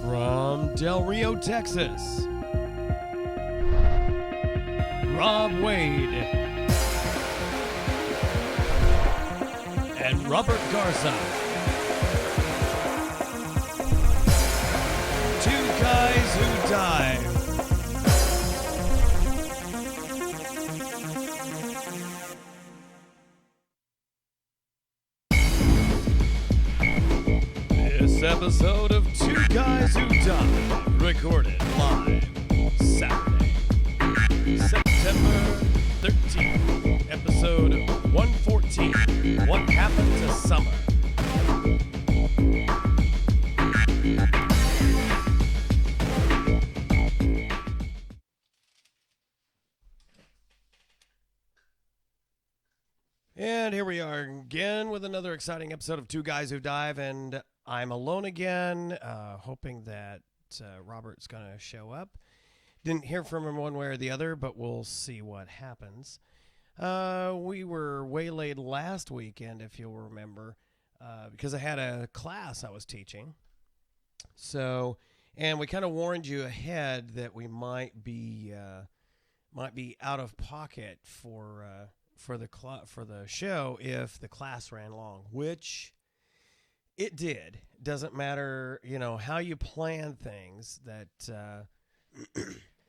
From Del Rio, Texas, Rob Wade and Robert Garza. Two guys who dive. This episode of Two Guys Who Dive, recorded live Saturday, September 13th, episode 114, What Happened to Summer. And here we are again with another exciting episode of Two Guys Who Dive, and I'm alone again, hoping that Robert's going to show up. Didn't hear from him one way or the other, but we'll see what happens. We were waylaid last weekend, if you'll remember, because I had a class I was teaching. So, and we kind of warned you ahead that we might be out of pocket for the show if the class ran long, which it did. Doesn't matter, how you plan things. That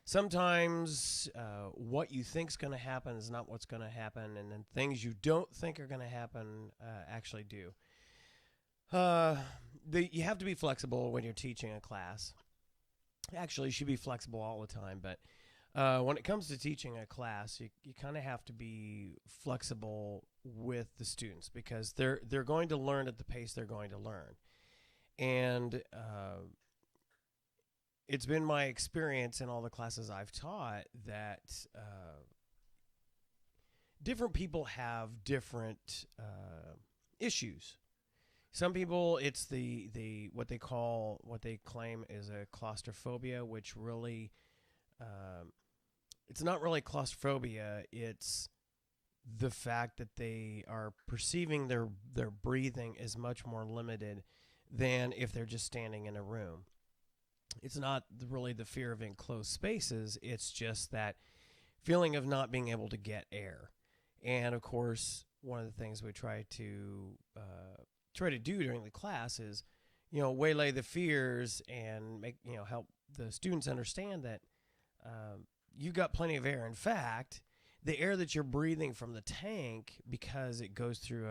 sometimes what you think's going to happen is not what's going to happen, and then things you don't think are going to happen actually do. You have to be flexible when you're teaching a class. Actually, you should be flexible all the time, but when it comes to teaching a class, you kind of have to be flexible with the students because they're going to learn at the pace they're going to learn. And it's been my experience in all the classes I've taught that different people have different issues. Some people, it's the what they claim is a claustrophobia, which really it's not really claustrophobia. It's the fact that they are perceiving their breathing is much more limited than if they're just standing in a room. It's not really the fear of enclosed spaces. It's just that feeling of not being able to get air. And of course, one of the things we try to do during the class is, waylay the fears and make help the students understand that you've got plenty of air. In fact, the air that you're breathing from the tank, because it goes through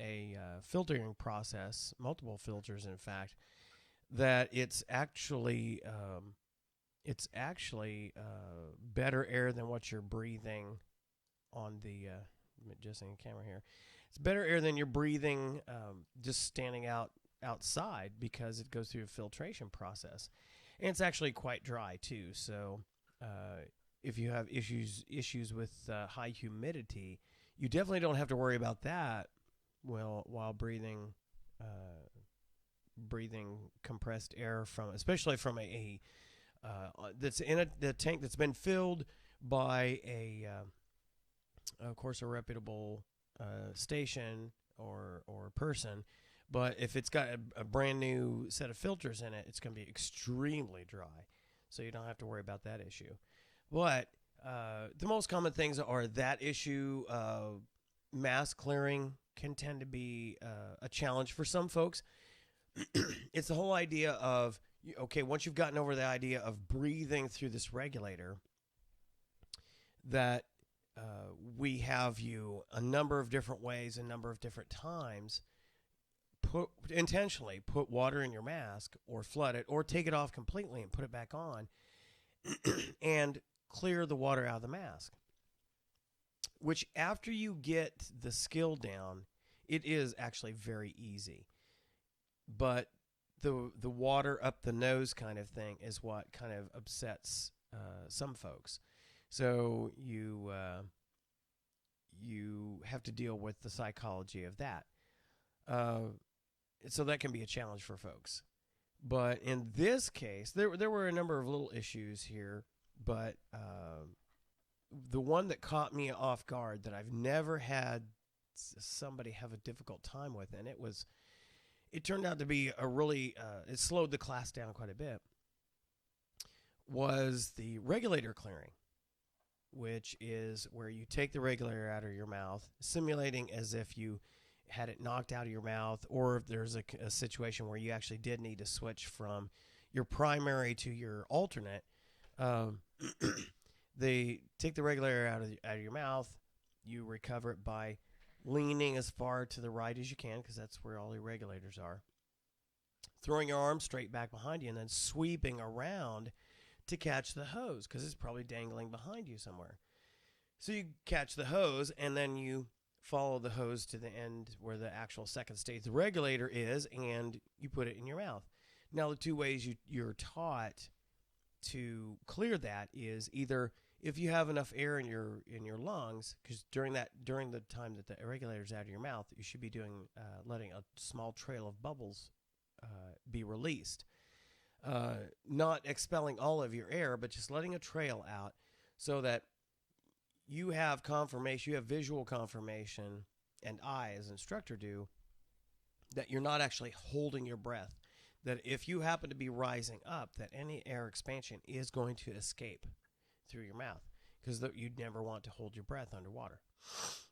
a filtering process, multiple filters, in fact, that it's actually better air than what you're breathing on the adjusting the camera here. It's better air than you're breathing just standing outside because it goes through a filtration process, and it's actually quite dry too. So if you have issues with high humidity, you definitely don't have to worry about that while breathing compressed air especially from a that's in the tank that's been filled by of course, a reputable station or person. But if it's got a brand new set of filters in it, it's going to be extremely dry. So you don't have to worry about that issue. But the most common things are that issue. Mask clearing can tend to be a challenge for some folks. It's the whole idea of, once you've gotten over the idea of breathing through this regulator, that we have you a number of different ways, a number of different times, intentionally put water in your mask or flood it or take it off completely and put it back on and clear the water out of the mask, which after you get the skill down, it is actually very easy. But the water up the nose kind of thing is what kind of upsets some folks. So you have to deal with the psychology of that. So that can be a challenge for folks. But in this case, there were a number of little issues here, but the one that caught me off guard that I've never had somebody have a difficult time with, and it was it turned out to be a really, it slowed the class down quite a bit, was the regulator clearing, which is where you take the regulator out of your mouth, simulating as if you had it knocked out of your mouth, or if there's a situation where you actually did need to switch from your primary to your alternate. They take the regulator out of your mouth. You recover it by leaning as far to the right as you can, because that's where all your regulators are. Throwing your arm straight back behind you, and then sweeping around to catch the hose, because it's probably dangling behind you somewhere. So you catch the hose, and then you follow the hose to the end where the actual second stage, the regulator, is, and you put it in your mouth. Now, the two ways you're taught to clear that is either if you have enough air in your lungs, because during the time that the regulator's out of your mouth, you should be letting a small trail of bubbles be released. Not expelling all of your air, but just letting a trail out so that you have confirmation, you have visual confirmation, and I, as instructor, do, that you're not actually holding your breath. That if you happen to be rising up, that any air expansion is going to escape through your mouth, because you'd never want to hold your breath underwater.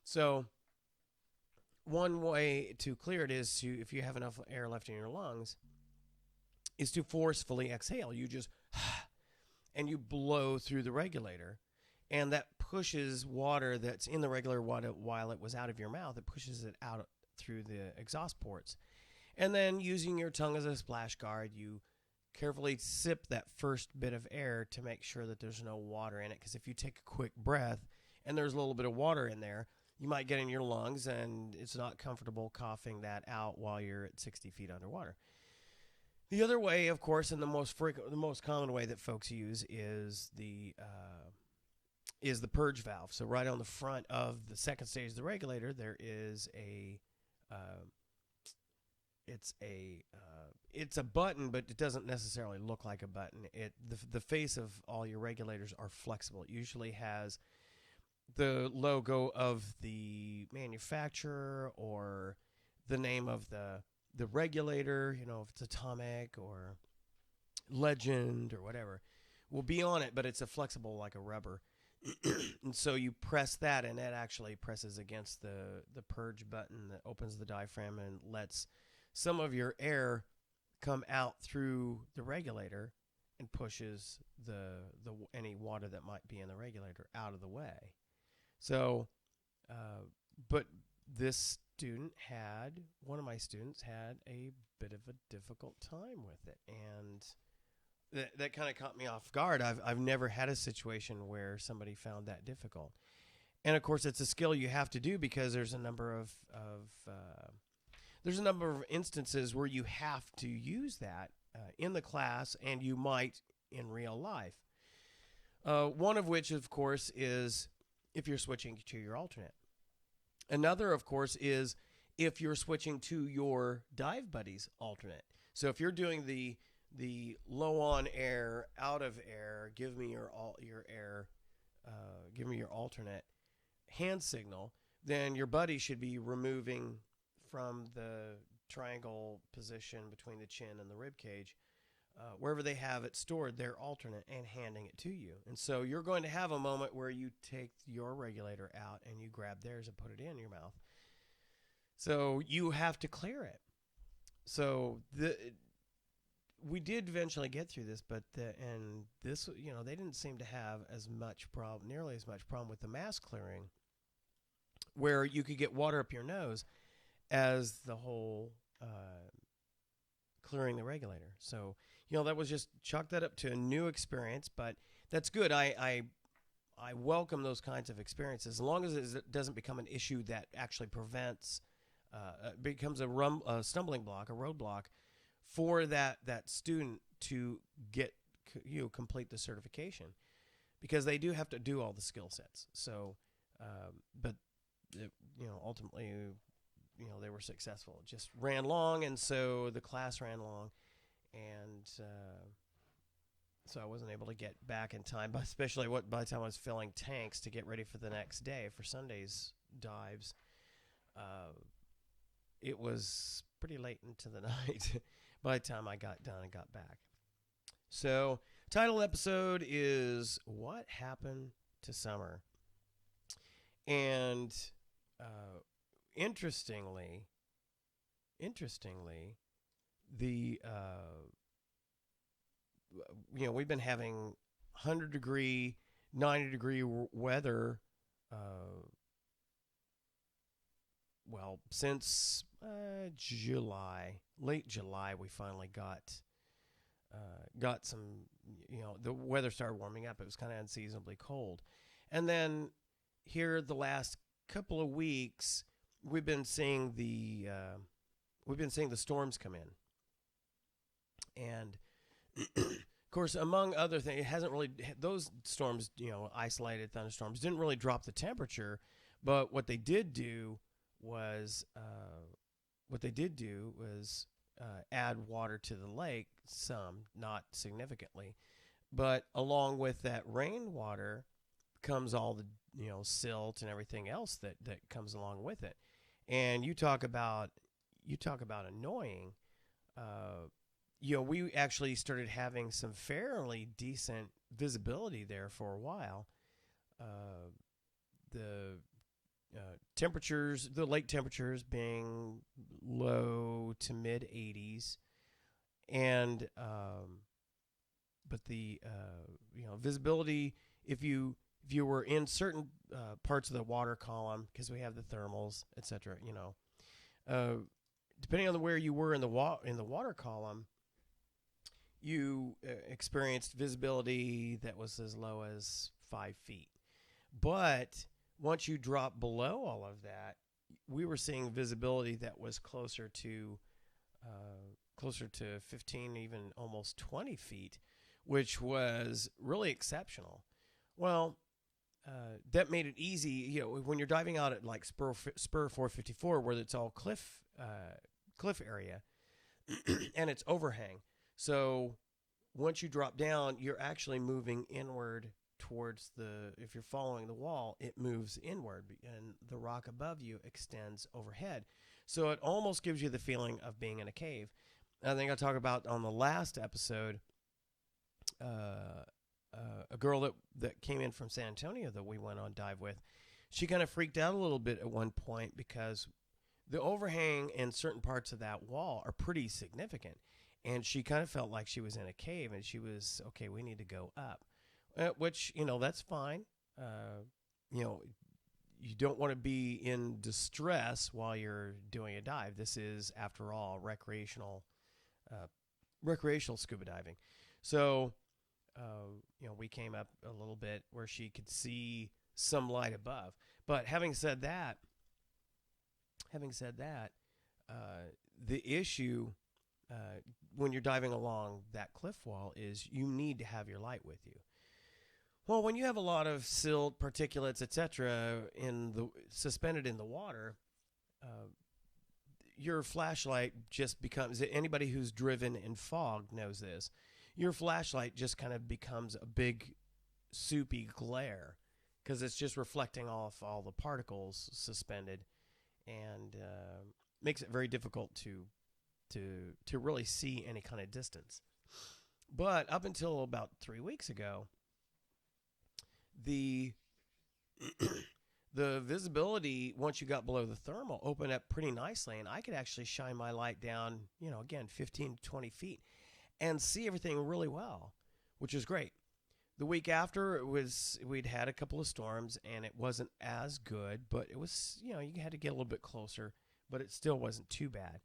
So one way to clear it is to, if you have enough air left in your lungs, is to forcefully exhale. You just, and you blow through the regulator, and that pushes water that's in the regulator while it was out of your mouth. It pushes it out through the exhaust ports. And then using your tongue as a splash guard, you carefully sip that first bit of air to make sure that there's no water in it. Because if you take a quick breath and there's a little bit of water in there, you might get in your lungs, and it's not comfortable coughing that out while you're at 60 feet underwater. The other way, of course, and the most common way that folks use is the purge valve. So right on the front of the second stage of the regulator, there is it's a button, but it doesn't necessarily look like a button. The face of all your regulators are flexible. It usually has the logo of the manufacturer or the name of the regulator, if it's Atomic or Legend or whatever, will be on it, but it's a flexible, like a rubber. And so you press that, and it actually presses against the purge button that opens the diaphragm and lets some of your air come out through the regulator and pushes any water that might be in the regulator out of the way. So, but one of my students had a bit of a difficult time with it, and that kind of caught me off guard. I've never had a situation where somebody found that difficult. And of course, it's a skill you have to do, because there's a number of instances where you have to use that in the class, and you might in real life. One of which, of course, is if you're switching to your alternate. Another, of course, is if you're switching to your dive buddy's alternate. So if you're doing the low on air, out of air, give me your air, give me your alternate hand signal, then your buddy should be removing from the triangle position between the chin and the rib cage, wherever they have it stored, their alternate, and handing it to you. And so you're going to have a moment where you take your regulator out and you grab theirs and put it in your mouth. So you have to clear it. So we did eventually get through this, but they didn't seem to have nearly as much problem with the mask clearing, where you could get water up your nose, as the whole clearing the regulator. So, that was just chalk that up to a new experience, but that's good. I welcome those kinds of experiences, as long as it doesn't become an issue that actually becomes a stumbling block, a roadblock for that student to complete the certification, because they do have to do all the skill sets. So, ultimately, they were successful. It just ran long, and so the class ran long, and so I wasn't able to get back in time, but especially by the time I was filling tanks to get ready for the next day for Sunday's dives, it was pretty late into the night by the time I got done and got back. So, title episode is What Happened to Summer? And interestingly, the we've been having 100-degree, 90-degree weather. Since July, late July, we finally got some. The weather started warming up. It was kind of unseasonably cold, and then here the last couple of weeks, we've been seeing the storms come in, and of course, among other things, it hasn't really, those storms, isolated thunderstorms, didn't really drop the temperature, but what they did do was add water to the lake, some, not significantly, but along with that rainwater comes all the silt and everything else that comes along with it. And you talk about annoying. We actually started having some fairly decent visibility there for a while. The temperatures, the lake temperatures being low to mid 80s, and but the visibility, if you were in certain parts of the water column, because we have the thermals, etc. Depending on where you were in the water column, you experienced visibility that was as low as 5 feet. But once you drop below all of that, we were seeing visibility that was closer to 15, even almost 20 feet, which was really exceptional. Well, that made it easy, when you're diving out at like Spur 454, where it's all cliff area, and it's overhang. So once you drop down, you're actually moving inward towards if you're following the wall, it moves inward, and the rock above you extends overhead. So it almost gives you the feeling of being in a cave. I think I talked about on the last episode, a girl that came in from San Antonio that we went on dive with. She kind of freaked out a little bit at one point because the overhang in certain parts of that wall are pretty significant. And she kind of felt like she was in a cave, and she was, okay, we need to go up. Which, that's fine. You don't want to be in distress while you're doing a dive. This is, after all, recreational scuba diving. So, we came up a little bit where she could see some light above. But having said that, the issue when you're diving along that cliff wall is you need to have your light with you. Well, when you have a lot of silt, particulates, etc., suspended in the water, your flashlight just becomes. Anybody who's driven in fog knows this. Your flashlight just kind of becomes a big, soupy glare because it's just reflecting off all the particles suspended, and makes it very difficult to really see any kind of distance. But up until about 3 weeks ago, the visibility, once you got below the thermal, opened up pretty nicely, and I could actually shine my light down, again, 15 to 20 feet and see everything really well, which is great. The week after, we'd had a couple of storms, and it wasn't as good, but it was, you had to get a little bit closer, but it still wasn't too bad.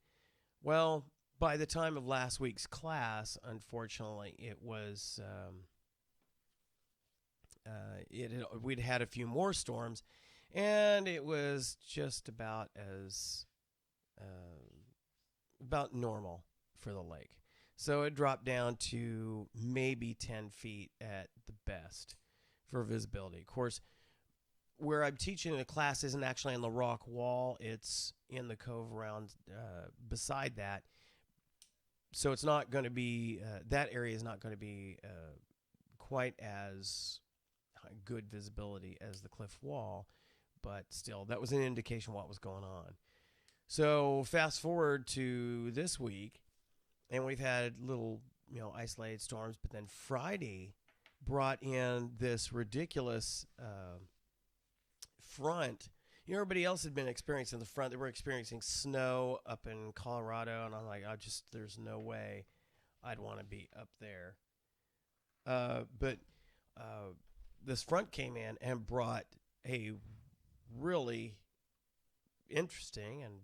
Well, by the time of last week's class, unfortunately, it was we'd had a few more storms, and it was just about normal for the lake. So it dropped down to maybe 10 feet at the best for visibility. Of course, where I'm teaching the class isn't actually on the rock wall. It's in the cove around beside that. So it's not going to be, that area is not going to be quite as good visibility as the cliff wall. But still, that was an indication of what was going on. So fast forward to this week, and we've had little, isolated storms. But then Friday brought in this ridiculous front. Everybody else had been experiencing the front. They were experiencing snow up in Colorado, and I'm like, there's no way I'd want to be up there. But this front came in and brought a really interesting and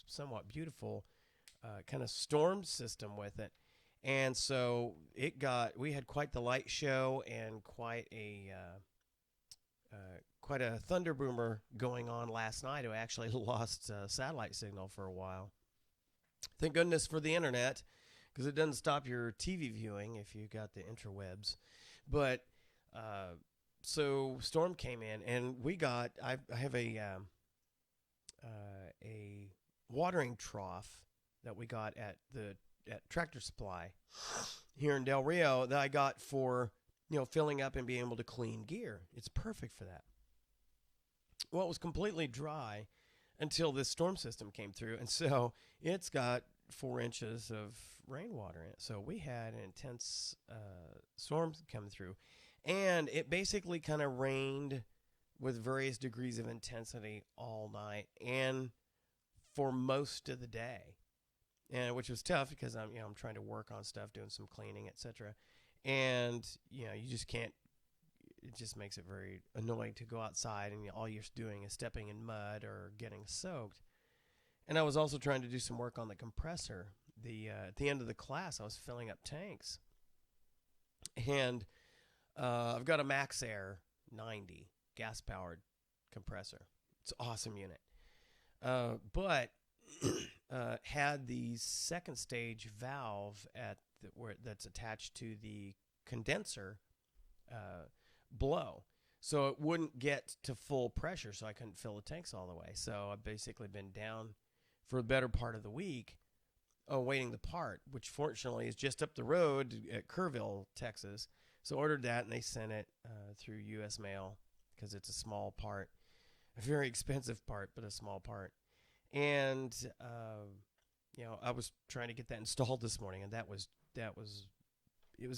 somewhat beautiful kind of storm system with it. And so we had quite the light show and quite a thunder boomer going on last night. Who actually lost satellite signal for a while. Thank goodness for the internet, because it doesn't stop your TV viewing if you got the interwebs. But so storm came in, and I have a watering trough that we got at Tractor Supply here in Del Rio that I got for filling up and being able to clean gear. It's perfect for that. Well, it was completely dry until this storm system came through, and so it's got 4 inches of rainwater in it. So we had an intense storm come through, and it basically kind of rained with various degrees of intensity all night and for most of the day, and which was tough because I'm trying to work on stuff, doing some cleaning, etc. And you just can't. It just makes it very annoying to go outside and all you're doing is stepping in mud or getting soaked. And I was also trying to do some work on the compressor. At the end of the class, I was filling up tanks, and I've got a Max Air 90 gas-powered compressor. It's an awesome unit, but had the second stage valve that's attached to the condenser blow, so it wouldn't get to full pressure, so I couldn't fill the tanks all the way. So I've basically been down for the better part of the week awaiting the part, which fortunately is just up the road at Kerrville, Texas. So ordered that, and they sent it through U.S. mail because it's a small part, a very expensive part, but a small part. And I was trying to get that installed this morning, and it was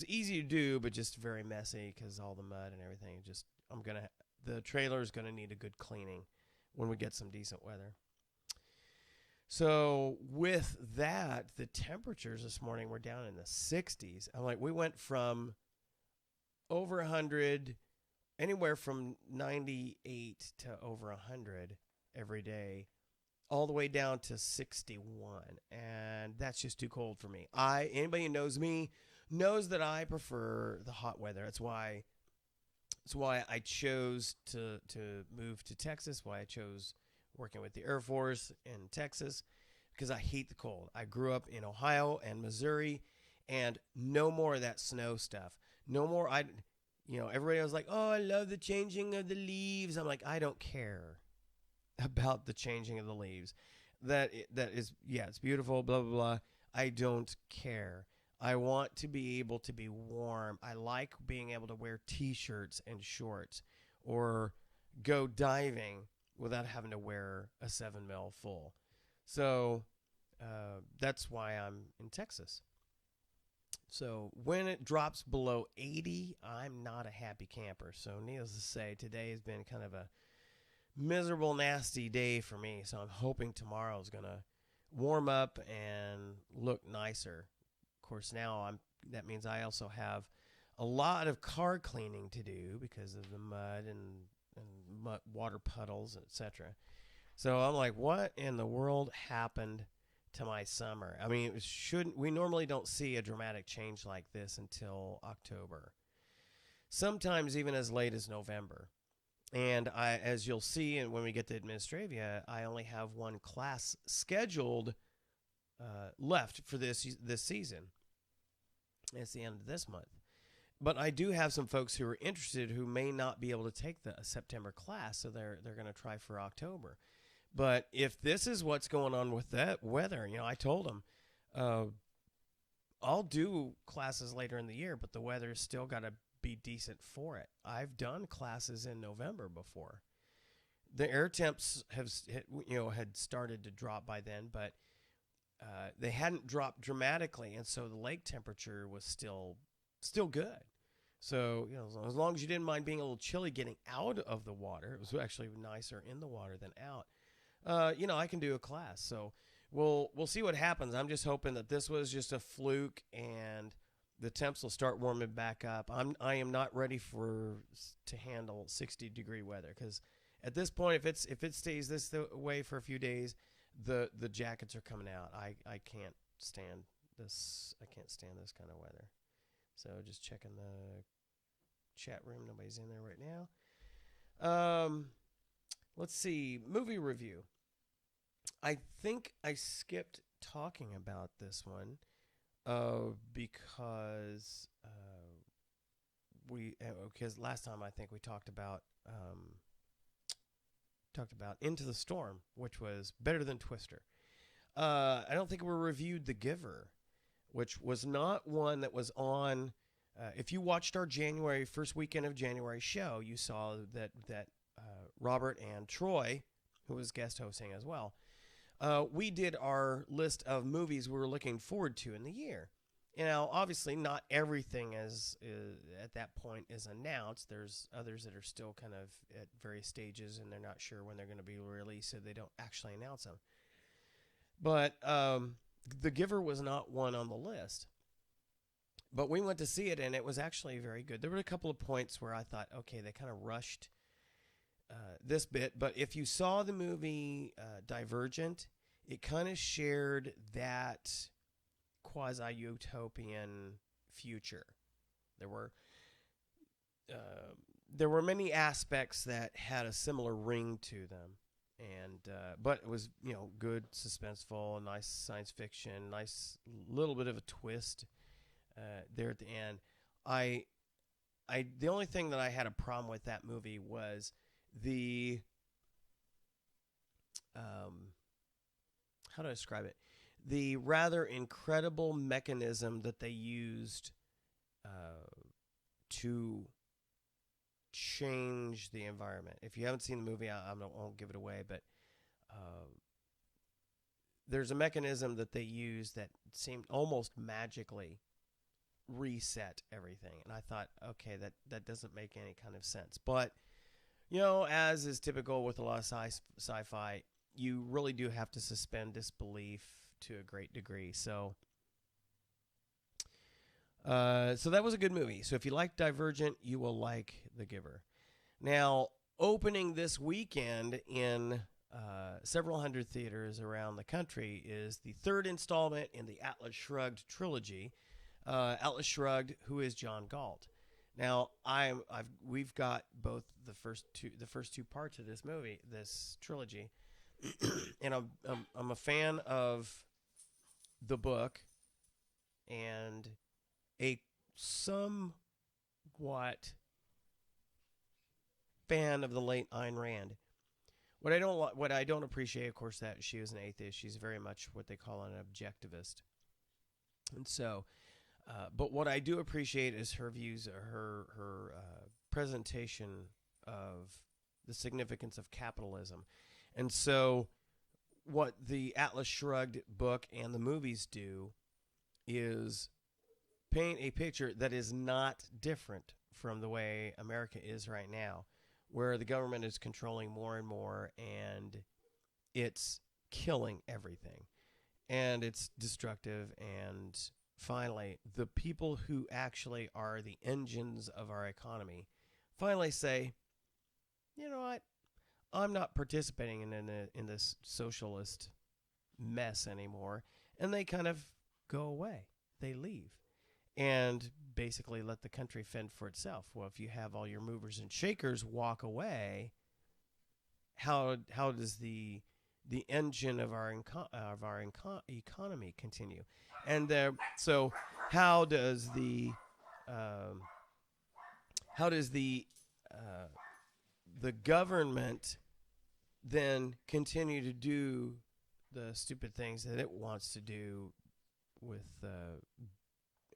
easy to do, but just very messy because all the mud and everything. The trailer is gonna need a good cleaning when we get some decent weather. So with that, the temperatures this morning were down in the 60s. I'm like, we went from over 100, anywhere from 98 to over 100 every day, all the way down to 61, and that's just too cold for me. Anybody who knows me knows that I prefer the hot weather. That's why I chose to move to Texas, why I chose working with the Air Force in Texas, because I hate the cold. I grew up in Ohio and Missouri, and no more of that snow stuff. No more. Everybody was like, oh, I love the changing of the leaves. I'm like, I don't care about the changing of the leaves. That is, yeah, it's beautiful, blah, blah, blah. I don't care. I want to be able to be warm. I like being able to wear T-shirts and shorts or go diving without having to wear a 7mm full. So that's why I'm in Texas. So when it drops below 80, I'm not a happy camper. So needless to say, today has been kind of a miserable, nasty day for me. So I'm hoping tomorrow is going to warm up and look nicer. Of course, now that means I also have a lot of car cleaning to do because of the mud and water puddles, etc. So I'm like, what in the world happened to my summer? I mean, we normally don't see a dramatic change like this until October, sometimes even as late as November. And as you'll see, and when we get to Administravia, I only have one class scheduled left for this season. It's the end of this month. But I do have some folks who are interested who may not be able to take the September class, so they're going to try for October. But if this is what's going on with that weather, I told them I'll do classes later in the year, but the weather's still got to be decent for it. I've done classes in November before. the air temps had started to drop by then, but they hadn't dropped dramatically, and so the lake temperature was still good. So as long as you didn't mind being a little chilly getting out of the water, it was actually nicer in the water than out. I can do a class. So we'll see what happens. I'm just hoping that this was just a fluke and the temps will start warming back up. I am not ready to handle 60-degree weather, because at this point, if it stays this way for a few days, the jackets are coming out. I can't stand this. I can't stand this kind of weather. So just checking the chat room. Nobody's in there right now. Let's see. Movie review. I think I skipped talking about this one because because last time I think we talked about Into the Storm, which was better than Twister. I don't think we reviewed The Giver, which was not one that was on. If you watched our first weekend of January show, you saw that Robert and Troy, who was guest hosting as well, we did our list of movies we were looking forward to in the year. Obviously, not everything is at that point is announced. There's others that are still kind of at various stages, and they're not sure when they're going to be released, so they don't actually announce them. But The Giver was not one on the list. But we went to see it, and it was actually very good. There were a couple of points where I thought, okay, they kind of rushed this bit. But if you saw the movie Divergent, it kind of shared that quasi-utopian future. There were many aspects that had a similar ring to them, but it was good, suspenseful, nice science fiction, nice little bit of a twist there at the end. The only thing that I had a problem with that movie was the how do I describe it? The rather incredible mechanism that they used to change the environment. If you haven't seen the movie, I won't give it away, but there's a mechanism that they use that seemed almost magically reset everything. And I thought, okay, that doesn't make any kind of sense. But, as is typical with a lot of sci-fi, you really do have to suspend disbelief to a great degree. So that was a good movie. So if you like Divergent, you will like The Giver. Now, opening this weekend in several hundred theaters around the country is the third installment in the Atlas Shrugged trilogy. Atlas Shrugged, who is John Galt. Now, we've got both the first two parts of this trilogy, and I'm a fan of the book and a somewhat fan of the late Ayn Rand. What I don't appreciate, of course, that she was an atheist. She's very much what they call an objectivist, and so. But what I do appreciate is her views, her presentation of the significance of capitalism. And so what the Atlas Shrugged book and the movies do is paint a picture that is not different from the way America is right now, where the government is controlling more and more, and it's killing everything. And it's destructive, and finally, the people who actually are the engines of our economy finally say, you know what, I'm not participating in this socialist mess anymore, and they kind of go away. They leave and basically let the country fend for itself. Well, if you have all your movers and shakers walk away, how does the engine of our economy continue? And so how does the government then continue to do the stupid things that it wants to do with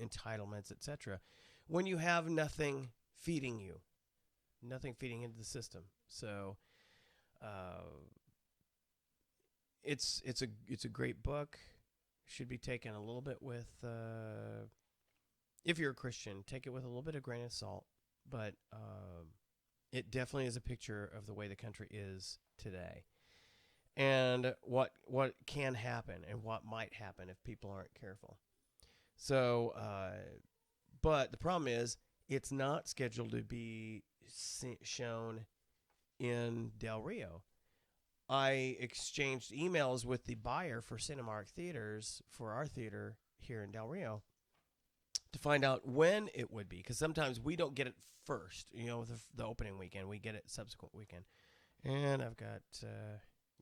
entitlements, etc., when you have nothing feeding into the system? So It's a great book. Should be taken a little bit with if you're a Christian, take it with a little bit of grain of salt. But it definitely is a picture of the way the country is today, and what can happen and what might happen if people aren't careful. So, but the problem is it's not scheduled to be shown in Del Rio. I exchanged emails with the buyer for Cinemark Theaters for our theater here in Del Rio to find out when it would be, because sometimes we don't get it first, the opening weekend. We get it subsequent weekend. And I've got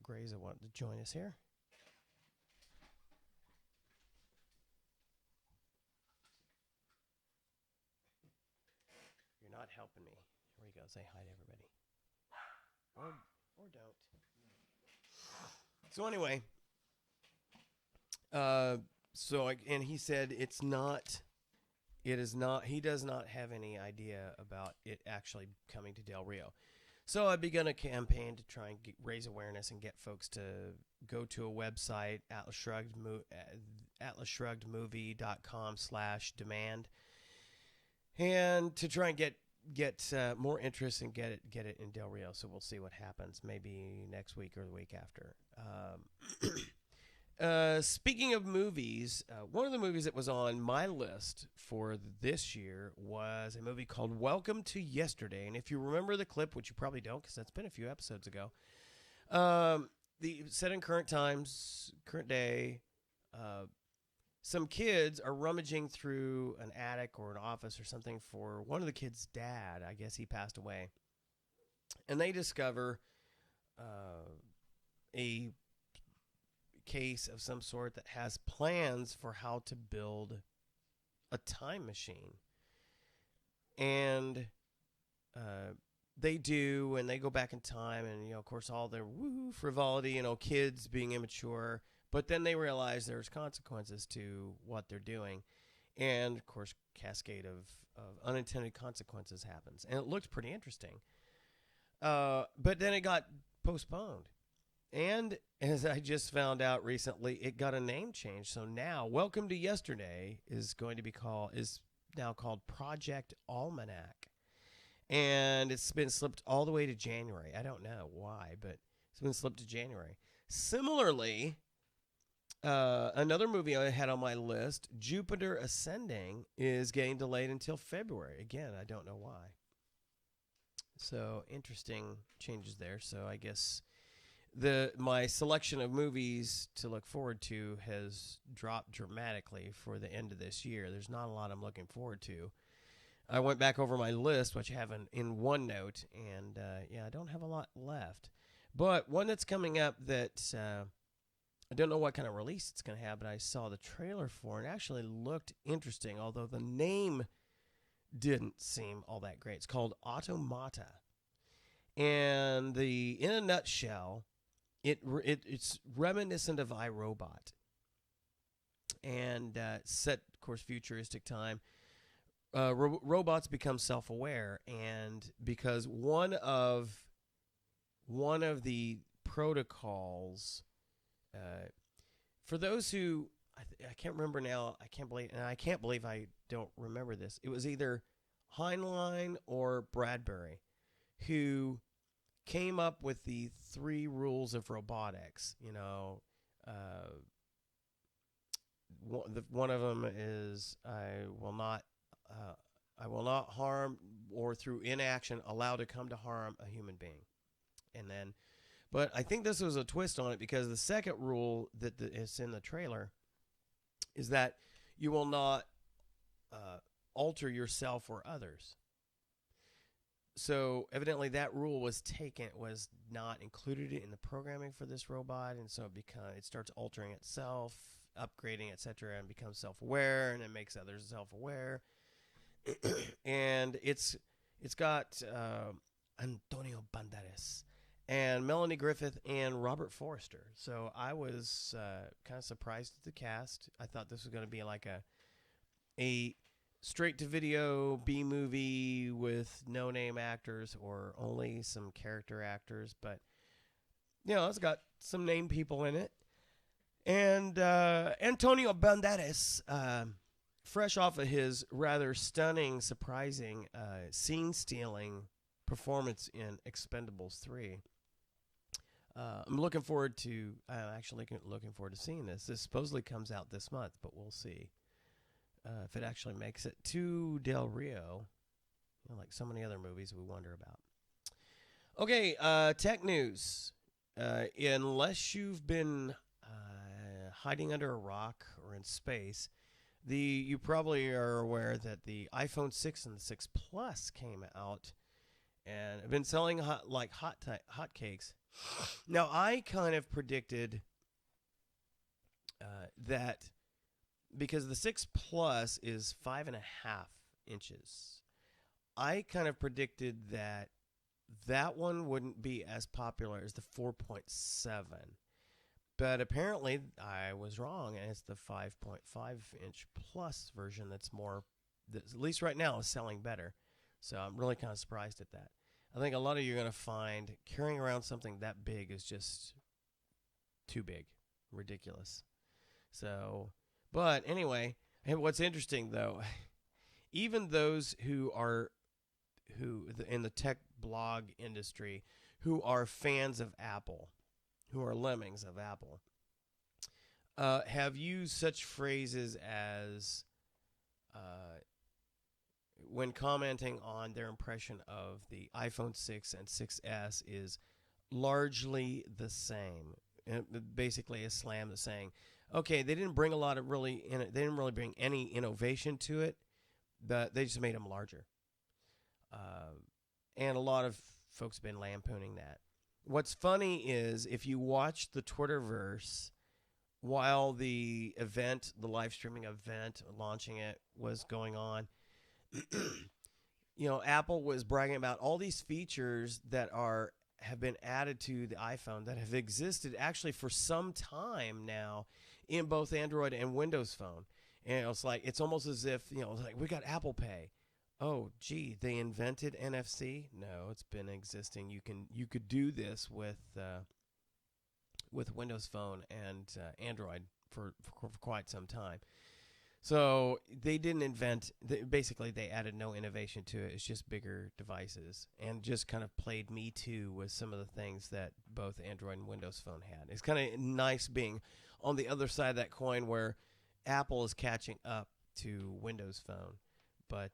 Grays that want to join us here. You're not helping me. Here we go. Say hi to everybody. Or don't. So anyway, and he said it is not, he does not have any idea about it actually coming to Del Rio. So I begun a campaign to try and raise awareness and get folks to go to a website, atlasshruggedmovie.com/demand, and to try and get more interest and get it in Del Rio. So we'll see what happens. Maybe next week or the week after. Speaking of movies, one of the movies that was on my list for this year was a movie called Welcome to Yesterday. And if you remember the clip, which you probably don't because that's been a few episodes ago, set in current times, current day, some kids are rummaging through an attic or an office or something for one of the kids' dad. I guess he passed away. And they discover a case of some sort that has plans for how to build a time machine. And they do, and they go back in time, and, of course, all their frivolity, kids being immature. But then they realize there's consequences to what they're doing. And, of course, cascade of unintended consequences happens. And it looks pretty interesting. But then it got postponed. And as I just found out recently, it got a name change. So now, Welcome to Yesterday is now called Project Almanac. And it's been slipped all the way to January. I don't know why, but it's been slipped to January. Similarly, another movie I had on my list, Jupiter Ascending, is getting delayed until February. Again, I don't know why. So interesting changes there. So I guess my selection of movies to look forward to has dropped dramatically for the end of this year. There's not a lot I'm looking forward to. I went back over my list, which I have in OneNote, and I don't have a lot left. But one that's coming up that I don't know what kind of release it's going to have, but I saw the trailer for it. It actually looked interesting, although the name didn't seem all that great. It's called Automata. And in a nutshell, it's reminiscent of iRobot. And set, of course, futuristic time. Robots become self-aware, and because one of the protocols, for those who I can't remember now, I can't believe I don't remember this. It was either Heinlein or Bradbury who came up with the 3 rules of robotics. One of them is I will not harm, or through inaction allow to come to harm, a human being. But I think this was a twist on it, because the second rule that is in the trailer is that you will not alter yourself or others. So evidently that rule was not included in the programming for this robot, and so it starts altering itself, upgrading, etc., and becomes self-aware, and it makes others self-aware. And it's got Antonio Banderas and Melanie Griffith and Robert Forster. So I was kind of surprised at the cast. I thought this was going to be like a straight-to-video B-movie with no-name actors or only some character actors. But It's got some named people in it. And Antonio Banderas, fresh off of his rather stunning, surprising, scene-stealing performance in Expendables 3. I'm looking forward to seeing this. This supposedly comes out this month, but we'll see if it actually makes it to Del Rio, like so many other movies we wonder about. Okay, tech news. Unless you've been hiding under a rock or in space, you probably are aware that the iPhone 6 and the 6 Plus came out and have been selling hotcakes. Now, I kind of predicted that because the 6 Plus is 5.5 inches, I kind of predicted that one wouldn't be as popular as the 4.7. But apparently I was wrong, and it's the 5.5 inch plus version that at least right now, is selling better. So I'm really kind of surprised at that. I think a lot of you are going to find carrying around something that big is just too big, ridiculous. So, but anyway, what's interesting though, even those who in the tech blog industry who are fans of Apple, who are lemmings of Apple, have used such phrases as, when commenting on their impression of the iPhone 6 and 6S, is largely the same. And basically, a slam that's saying, okay, they didn't bring they didn't really bring any innovation to it, but they just made them larger. And a lot of folks have been lampooning that. What's funny is if you watch the Twitterverse while the live streaming event, launching it, was going on, Apple was bragging about all these features that have been added to the iPhone that have existed actually for some time now in both Android and Windows Phone. And it's almost as if, we got Apple Pay. Oh, gee, they invented NFC? No, it's been existing. You could do this with Windows Phone and Android for quite some time. So they didn't invent. Basically, they added no innovation to it. It's just bigger devices, and just kind of played Me Too with some of the things that both Android and Windows Phone had. It's kind of nice being on the other side of that coin, where Apple is catching up to Windows Phone. But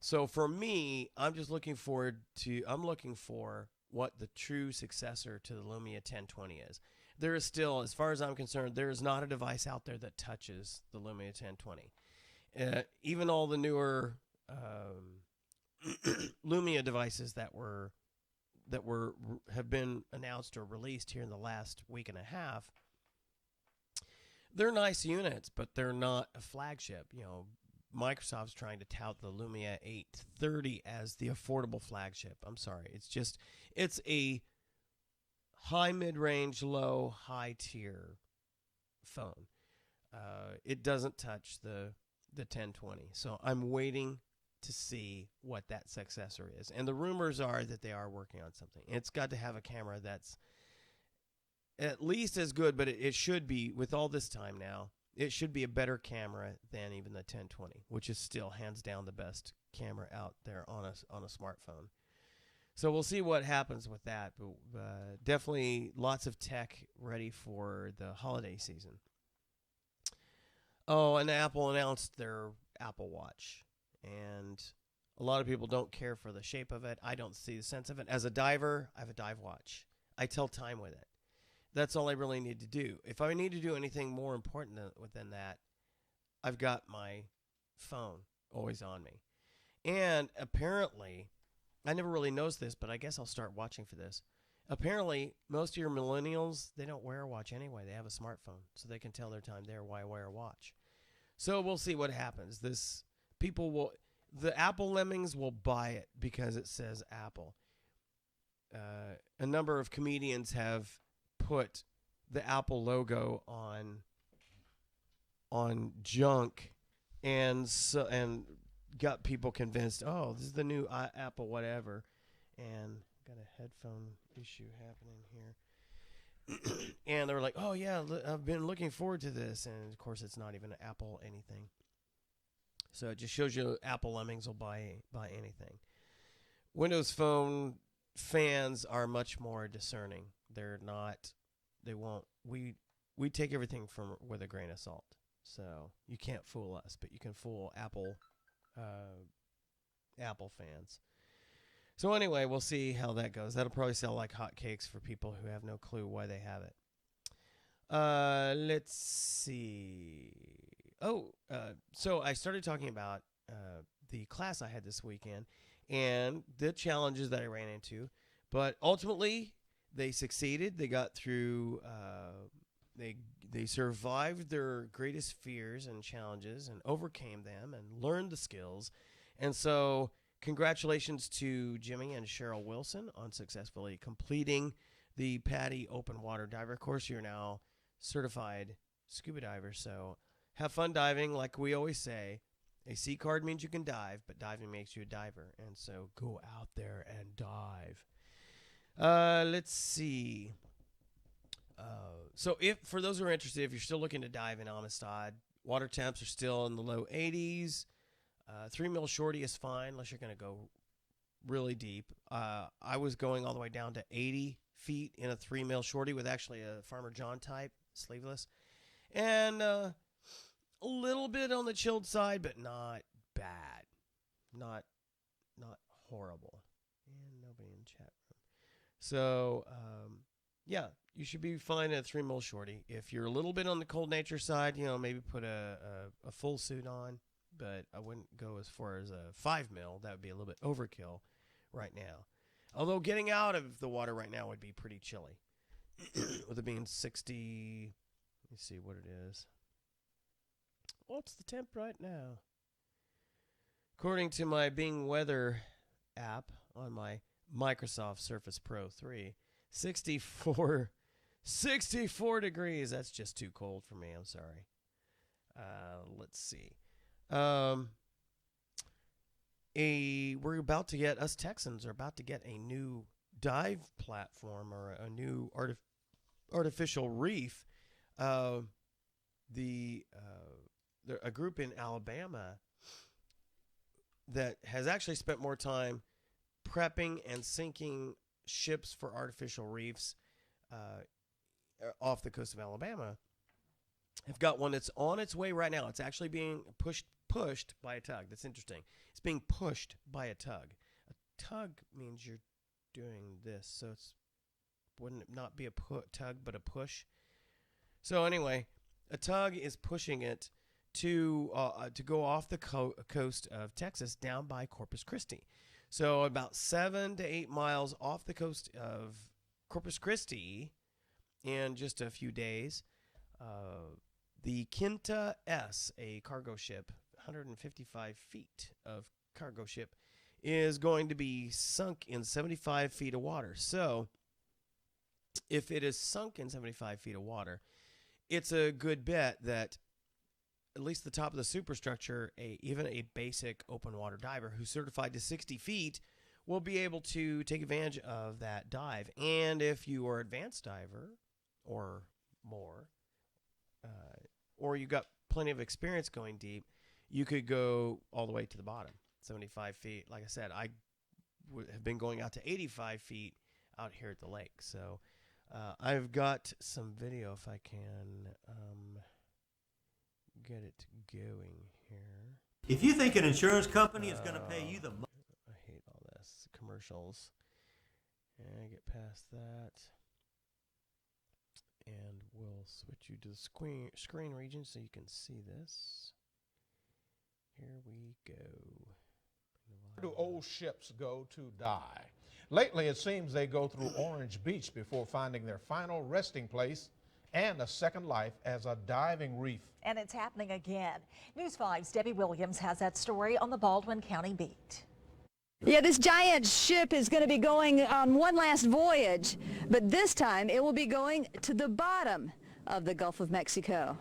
so for me, I'm looking for what the true successor to the Lumia 1020 is. There is still, as far as I'm concerned, there is not a device out there that touches the Lumia 1020. Even all the newer Lumia devices that have been announced or released here in the last week and a half, they're nice units, but they're not a flagship. Microsoft's trying to tout the Lumia 830 as the affordable flagship. I'm sorry. It's a high mid-range, low, high tier phone. It doesn't touch the 1020. So I'm waiting to see what that successor is. And the rumors are that they are working on something. It's got to have a camera that's at least as good, but it should be, with all this time now, it should be a better camera than even the 1020, which is still hands down the best camera out there on a smartphone. So we'll see what happens with that, but definitely lots of tech ready for the holiday season. Oh, and Apple announced their Apple Watch, and a lot of people don't care for the shape of it. I don't see the sense of it. As a diver, I have a dive watch. I tell time with it. That's all I really need to do. If I need to do anything more important than that, I've got my phone always on me. And apparently, I never really noticed this, but I guess I'll start watching for this. Apparently, most of your millennials, they don't wear a watch anyway. They have a smartphone, so they can tell their time there. Why wear a watch? So we'll see what happens. The Apple lemmings will buy it because it says Apple. A number of comedians have put the Apple logo on junk, and got people convinced. Oh, this is the new Apple whatever. And got a headphone issue happening here. yeah, I've been looking forward to this. And, of course, it's not even Apple anything. So it just shows you Apple lemmings will buy anything. Windows Phone fans are much more discerning. They're not, they won't, we take everything with a grain of salt. So you can't fool us, but you can fool Apple fans. So anyway, we'll see how that goes. That'll probably sell like hotcakes for people who have no clue why they have it. Let's see. So I started talking about the class I had this weekend and the challenges that I ran into. But ultimately, they succeeded. They got through. They survived their greatest fears and challenges and overcame them and learned the skills. And so congratulations to Jimmy and Cheryl Wilson on successfully completing the PADI open water diver course. You're now certified scuba diver. So have fun diving. Like we always say, a C card means you can dive, but diving makes you a diver. And so go out there and dive. Let's see. So for those who are interested, if you're still looking to dive in Amistad, water temps are still in the low 80s. 3 mil shorty is fine unless you're going to go really deep. I was going all the way down to 80 feet in a 3 mil shorty with actually a Farmer John type, sleeveless. And a little bit on the chilled side, but not bad. Not horrible. And nobody in the chat room. So, yeah, you should be fine at a 3 mil shorty. If you're a little bit on the cold nature side, maybe put a full suit on. But I wouldn't go as far as a 5 mil. That would be a little bit overkill right now. Although getting out of the water right now would be pretty chilly. With it being 60, let me see what it is. What's the temp right now? According to my Bing Weather app on my Microsoft Surface Pro 3, 64 degrees. That's just too cold for me. I'm sorry. Let's see. Us Texans are about to get a new dive platform or a new artificial reef. A group in Alabama that has actually spent more time prepping and sinking ships for artificial reefs off the coast of Alabama. I've got one that's on its way right now. It's actually being pushed by a tug. That's interesting. It's being pushed by a tug. A tug means you're doing this, so wouldn't it not be a tug but a push? So anyway, a tug is pushing it to go off the coast of Texas down by Corpus Christi. So about 7 to 8 miles off the coast of Corpus Christi in just a few days. The Kinta S, a cargo ship, 155 feet of cargo ship, is going to be sunk in 75 feet of water. So if it is sunk in 75 feet of water, it's a good bet that at least the top of the superstructure, even a basic open water diver who's certified to 60 feet will be able to take advantage of that dive. And if you are an advanced diver or more, or you got plenty of experience going deep, you could go all the way to the bottom, 75 feet. Like I said, I have been going out to 85 feet out here at the lake. So I've got some video if I can get it going here. If you think an insurance company is going to pay you the money. I hate all this. Commercials. And get past that. And we'll switch you to the screen region so you can see this. Here we go. Where do old ships go to die? Lately, it seems they go through Orange Beach before finding their final resting place and a second life as a diving reef. And it's happening again. News 5's Debbie Williams has that story on the Baldwin County beat. Yeah, this giant ship is going to be going on one last voyage, but this time it will be going to the bottom of the Gulf of Mexico.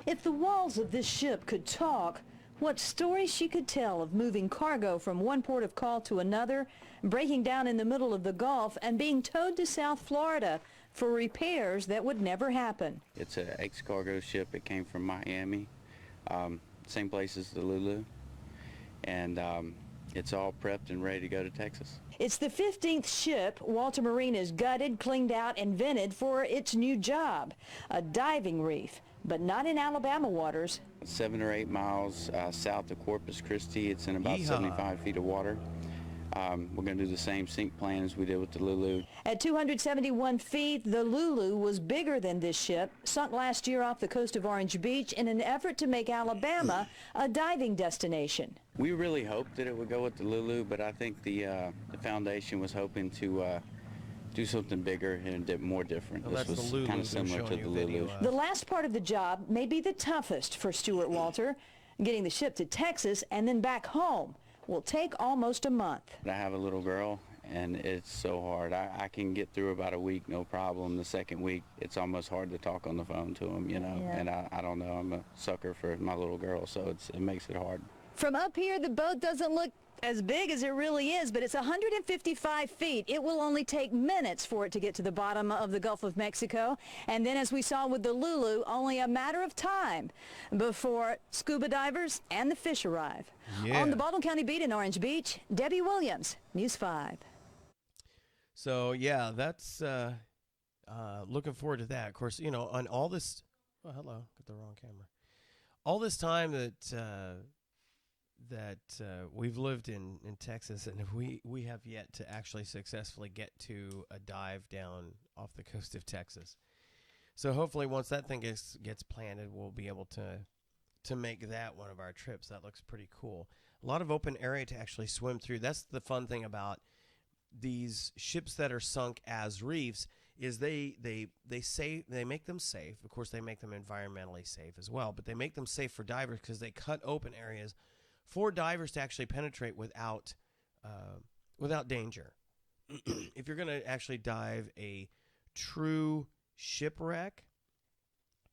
If the walls of this ship could talk, what stories she could tell of moving cargo from one port of call to another, breaking down in the middle of the Gulf, and being towed to South Florida for repairs that would never happen. It's an ex-cargo ship. It came from Miami, same place as the Lulu, and it's all prepped and ready to go to Texas. It's the 15th ship Walter Marine has gutted, cleaned out, and vented for its new job, a diving reef, but not in Alabama waters. 7 or 8 miles south of Corpus Christi. It's in about 75 feet of water. We're going to do the same sink plan as we did with the Lulu. At 271 feet, the Lulu was bigger than this ship, sunk last year off the coast of Orange Beach in an effort to make Alabama a diving destination. We really hoped that it would go with the Lulu, but I think the foundation was hoping to do something bigger and more different. Well, this was kind of similar to the Lulu. The last part of the job may be the toughest for Stuart Walter. Getting the ship to Texas and then back home will take almost a month. I have a little girl, and it's so hard. I can get through about a week, no problem. The second week, it's almost hard to talk on the phone to him, you know. Yeah. And I don't know, I'm a sucker for my little girl, so it makes it hard. From up here, the boat doesn't look as big as it really is, but it's 155 feet. It will only take minutes for it to get to the bottom of the Gulf of Mexico. And then, as we saw with the Lulu, only a matter of time before scuba divers and the fish arrive. Yeah. On the Baldwin County beat in Orange Beach, Debbie Williams, News 5. So, yeah, that's looking forward to that. Of course, you know, on all this, oh, hello, got the wrong camera. All this time that we've lived in Texas, and we have yet to actually successfully get to a dive down off the coast of Texas. So hopefully once that thing gets planted, we'll be able to make that one of our trips. That looks pretty cool. A lot of open area to actually swim through. That's the fun thing about these ships that are sunk as reefs is they make them safe. Of course, they make them environmentally safe as well, but they make them safe for divers because they cut open areas for divers to actually penetrate without danger. If you're going to actually dive a true shipwreck,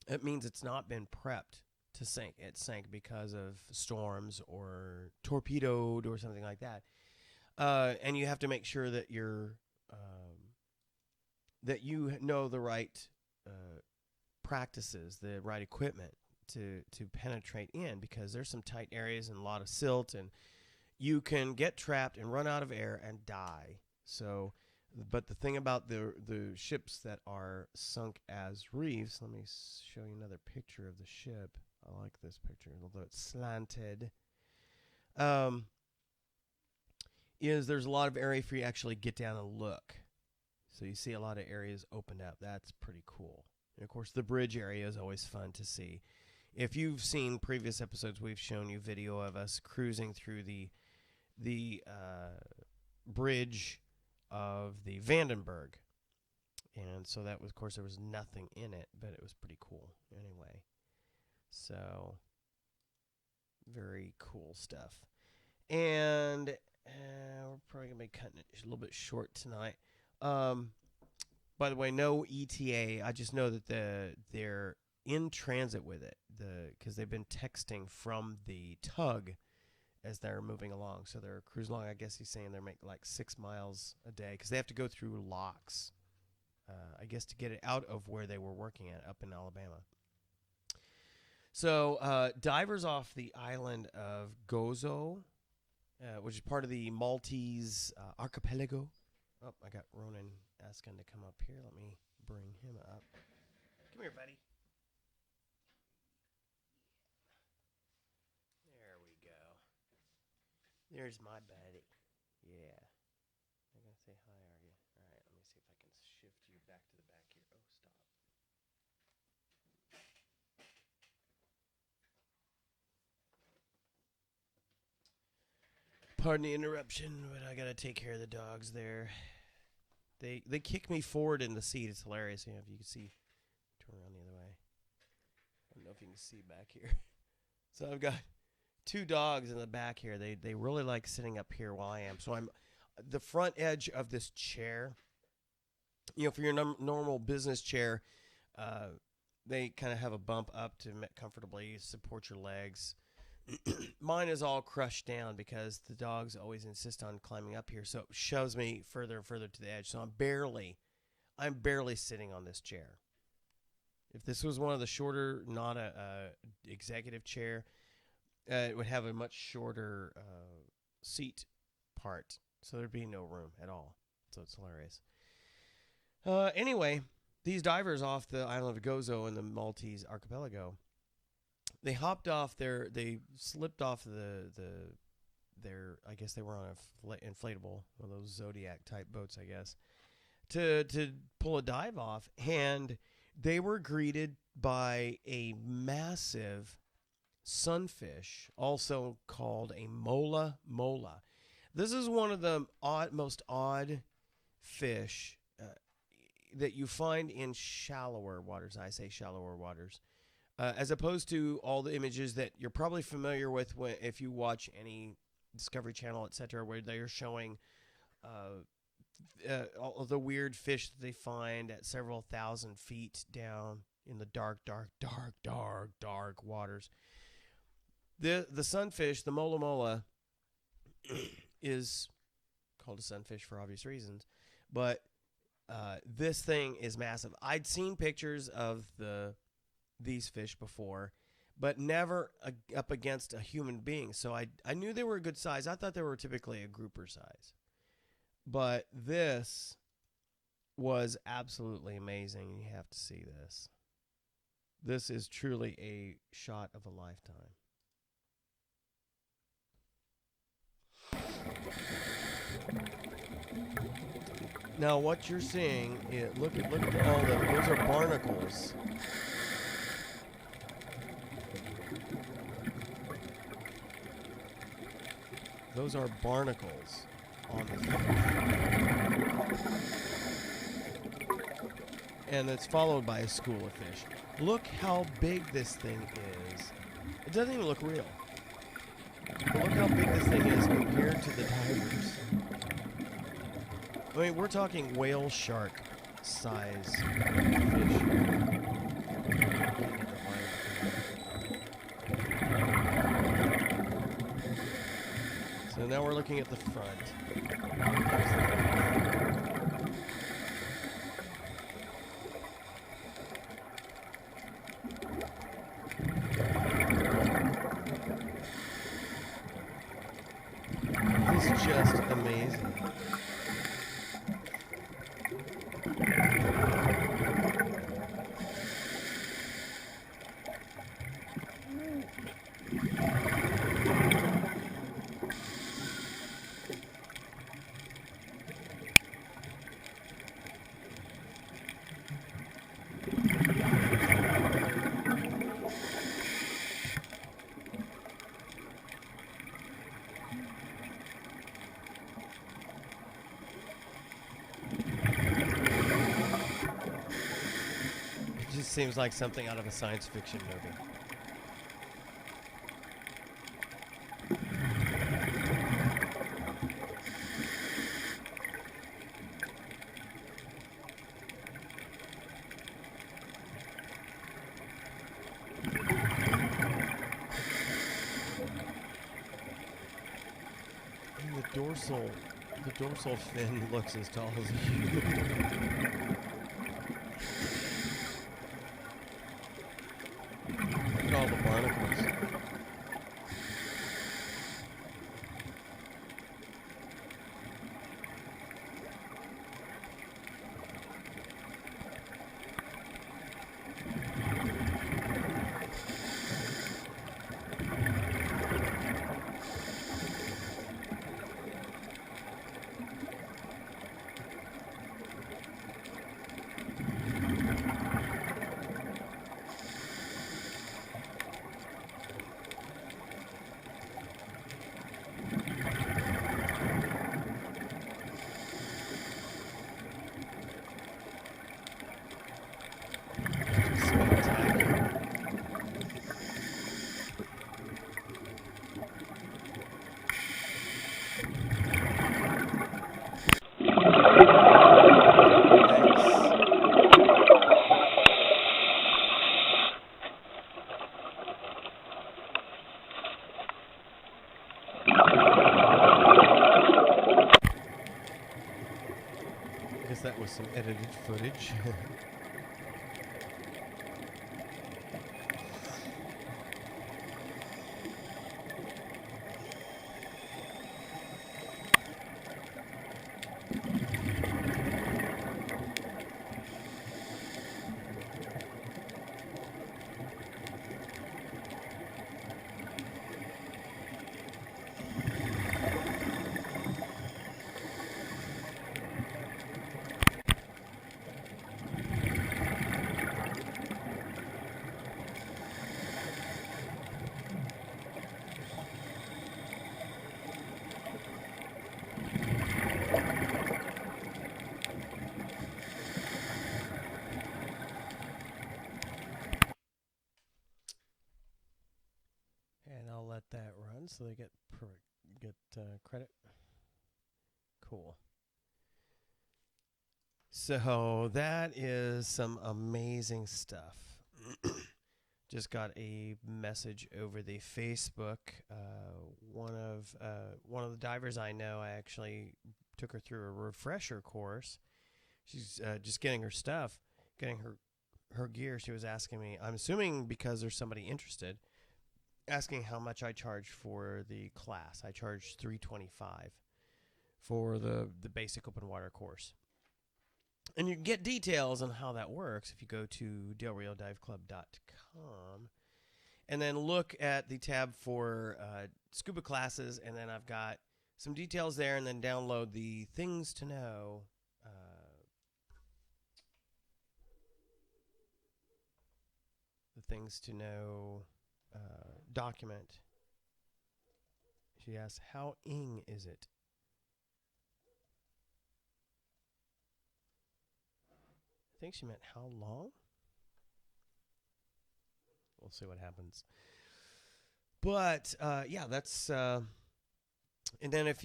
it means it's not been prepped to sink. It sank because of storms or torpedoed or something like that. And you have to make sure that that you know the right practices, the right equipment to penetrate in, because there's some tight areas and a lot of silt, and you can get trapped and run out of air and die. So, but the thing about the ships that are sunk as reefs, let me show you another picture of the ship. I like this picture, although it's slanted. Is there's a lot of area for you to actually get down and look. So you see a lot of areas opened up. That's pretty cool. And of course, the bridge area is always fun to see. If you've seen previous episodes, we've shown you video of us cruising through the bridge of the Vandenberg. And so that was, of course, there was nothing in it, but it was pretty cool anyway. So, very cool stuff. And we're probably going to be cutting it a little bit short tonight. By the way, no ETA. I just know that they're in transit with it, because they've been texting from the tug as they're moving along. So they're cruising along. I guess he's saying they're making like 6 miles a day, because they have to go through locks, I guess, to get it out of where they were working at up in Alabama. So divers off the island of Gozo, which is part of the Maltese archipelago. Oh, I got Ronan asking to come up here. Let me bring him up. Come here, buddy. There we go. There's my buddy. Yeah. I'm going to say hi, are you? All right, let me see if I can shift you back to the back here. Oh, stop. Pardon the interruption, but I gotta take care of the dogs there. They kick me forward in the seat. It's hilarious. You know, if you can see, turn around the other way. I don't know if you can see back here. So I've got 2 dogs in the back here. They really like sitting up here while I am. So I'm the front edge of this chair. You know, for your normal business chair, they kind of have a bump up to comfortably support your legs. Mine is all crushed down because the dogs always insist on climbing up here, so it shoves me further and further to the edge. So I'm I'm barely sitting on this chair. If this was one of the shorter, not a executive chair, it would have a much shorter seat part, so there'd be no room at all. So it's hilarious. Anyway, these divers off the island of Gozo in the Maltese archipelago, they slipped off their, I guess they were on a inflatable, one of those Zodiac type boats, I guess, to pull a dive off, and they were greeted by a massive sunfish, also called a Mola Mola. This is one of the most odd fish that you find in shallower waters. I say shallower waters, as opposed to all the images that you're probably familiar with if you watch any Discovery Channel, etc., where they are showing all of the weird fish that they find at several thousand feet down in the dark waters. The sunfish, the Mola Mola, is called a sunfish for obvious reasons, but this thing is massive. I'd seen pictures of these fish before, but never up against a human being. So I knew they were a good size. I thought they were typically a grouper size. But this was absolutely amazing. You have to see this. This is truly a shot of a lifetime. Now what you're seeing is, look at all those are barnacles. Those are barnacles on the fish. And it's followed by a school of fish. Look how big this thing is. It doesn't even look real. But look how big this thing is compared to the divers. I mean, we're talking whale shark size fish. So now we're looking at the front. It's just amazing. Seems like something out of a science fiction movie. And the dorsal fin looks as tall as a human. All the barnacles. some edited footage. And I'll let that run so they get credit. Cool. So that is some amazing stuff. Just got a message over the Facebook. One of the divers I know, I actually took her through a refresher course. She's just getting her stuff, getting her gear. She was asking me, I'm assuming because there's somebody interested, asking how much I charge for the class. I charge $325 for the basic open water course. And you can get details on how that works if you go to delriodiveclub.com and then look at the tab for scuba classes, and then I've got some details there, and then download the things to know document. She asks, how ing is it? I think she meant how long? We'll see what happens. But yeah, that's and then if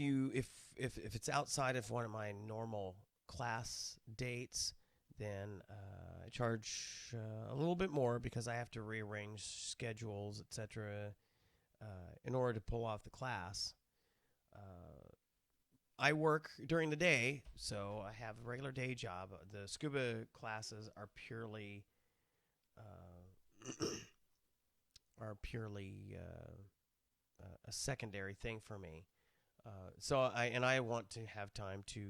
it's outside of one of my normal class dates, then I charge a little bit more because I have to rearrange schedules, etc., in order to pull off the class. I work during the day, so I have a regular day job. The scuba classes are purely a secondary thing for me. So I want to have time to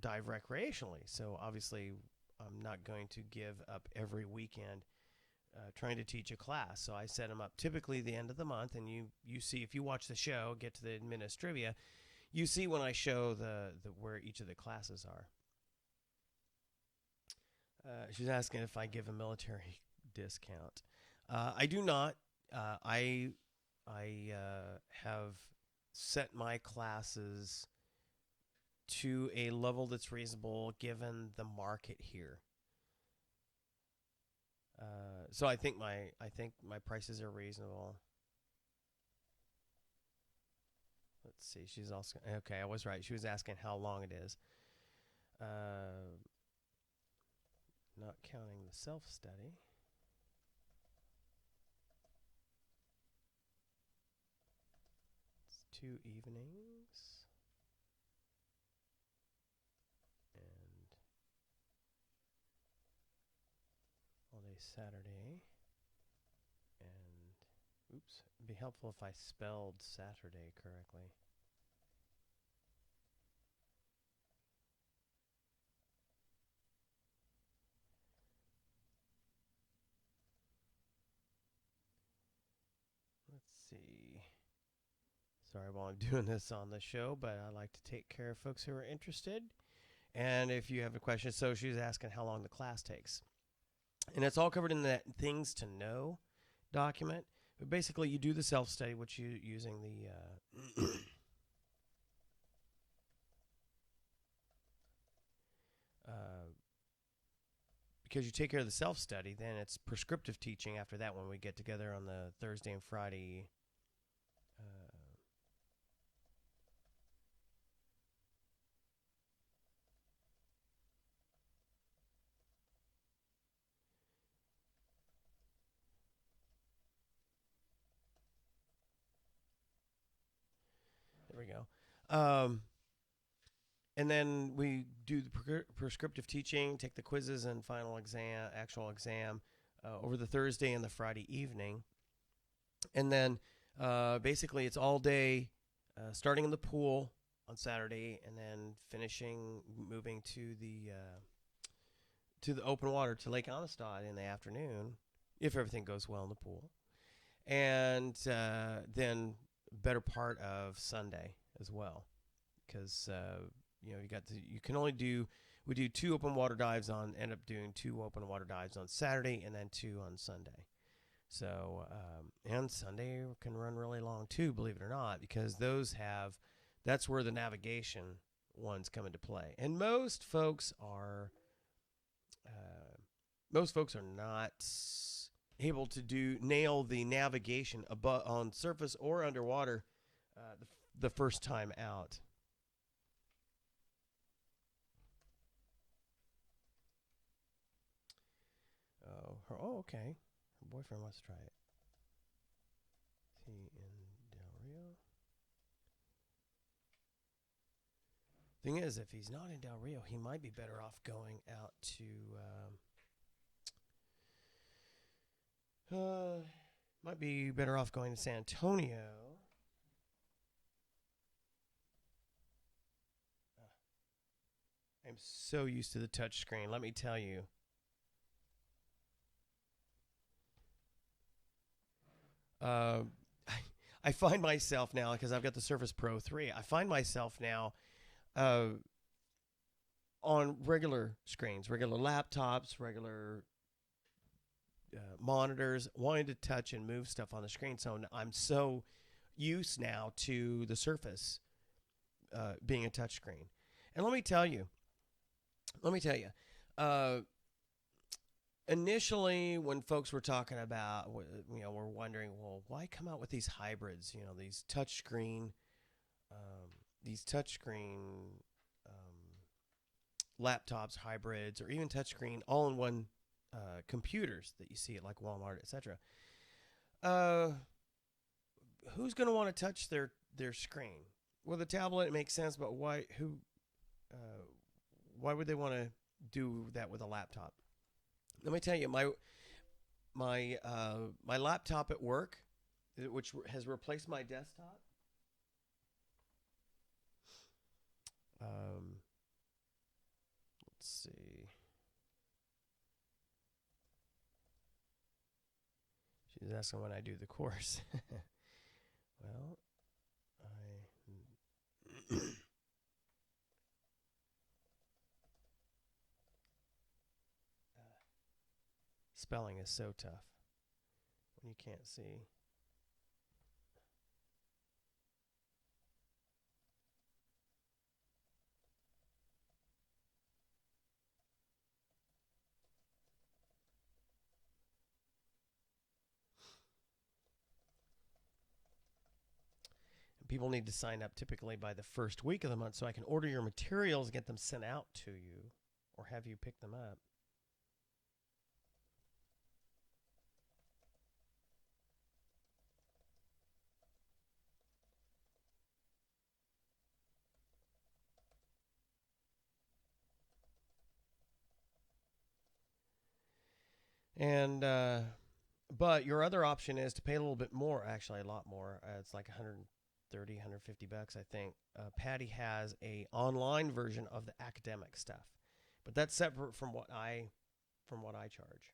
dive recreationally. So obviously, I'm not going to give up every weekend trying to teach a class. So I set them up typically the end of the month, and you see, if you watch the show, get to the Administrivia, you see when I show the where each of the classes are. She's asking if I give a military discount. I do not. I have set my classes to a level that's reasonable given the market here. So I think my prices are reasonable. Let's see. She's also okay. I was right. She was asking how long it is. Not counting the self-study. It's 2 evenings. And all day Saturday. And, oops, it'd be helpful if I spelled Saturday correctly. Let's see. Sorry while I'm doing this on the show, but I like to take care of folks who are interested. And if you have a question, so she's asking how long the class takes. And it's all covered in that things to know document. But basically, you do the self-study, which you using the because you take care of the self-study, then it's prescriptive teaching after that when we get together on the Thursday and Friday. There we go. and then we do the prescriptive teaching, take the quizzes and final exam, actual exam, over the Thursday and the Friday evening. And then basically it's all day, starting in the pool on Saturday and then finishing, moving to the open water, to Lake Amistad in the afternoon, if everything goes well in the pool. And then better part of Sunday as well, because we do 2 open water dives end up doing 2 open water dives on Saturday and then 2 on Sunday. So and Sunday can run really long too, believe it or not, because that's where the navigation ones come into play. And most folks are not able to nail the navigation on surface or underwater the first time out. Oh, okay. Her boyfriend wants to try it. Is he in Del Rio? Thing is, if he's not in Del Rio, he might be better off going out to San Antonio. I'm so used to the touch screen, let me tell you. I find myself now, because I've got the Surface Pro 3, I find myself now on regular screens, regular laptops, regular monitors, wanting to touch and move stuff on the screen. So I'm so used now to the Surface being a touch screen. And let me tell you, initially, when folks were talking about, we're wondering, well, why come out with these hybrids? These touchscreen laptops, hybrids, or even touchscreen all-in-one computers that you see at like Walmart, etc. Who's going to want to touch their screen? With a tablet, it makes sense, but why would they want to do that with a laptop? Let me tell you, my laptop at work, which has replaced my desktop. Let's see. She's asking when I do the course. Well, spelling is so tough when you can't see. People need to sign up typically by the first week of the month so I can order your materials and get them sent out to you or have you pick them up. And but your other option is to pay a little bit more, actually a lot more. It's like $130, $150, I think. Patty has a online version of the academic stuff, but that's separate from what I charge.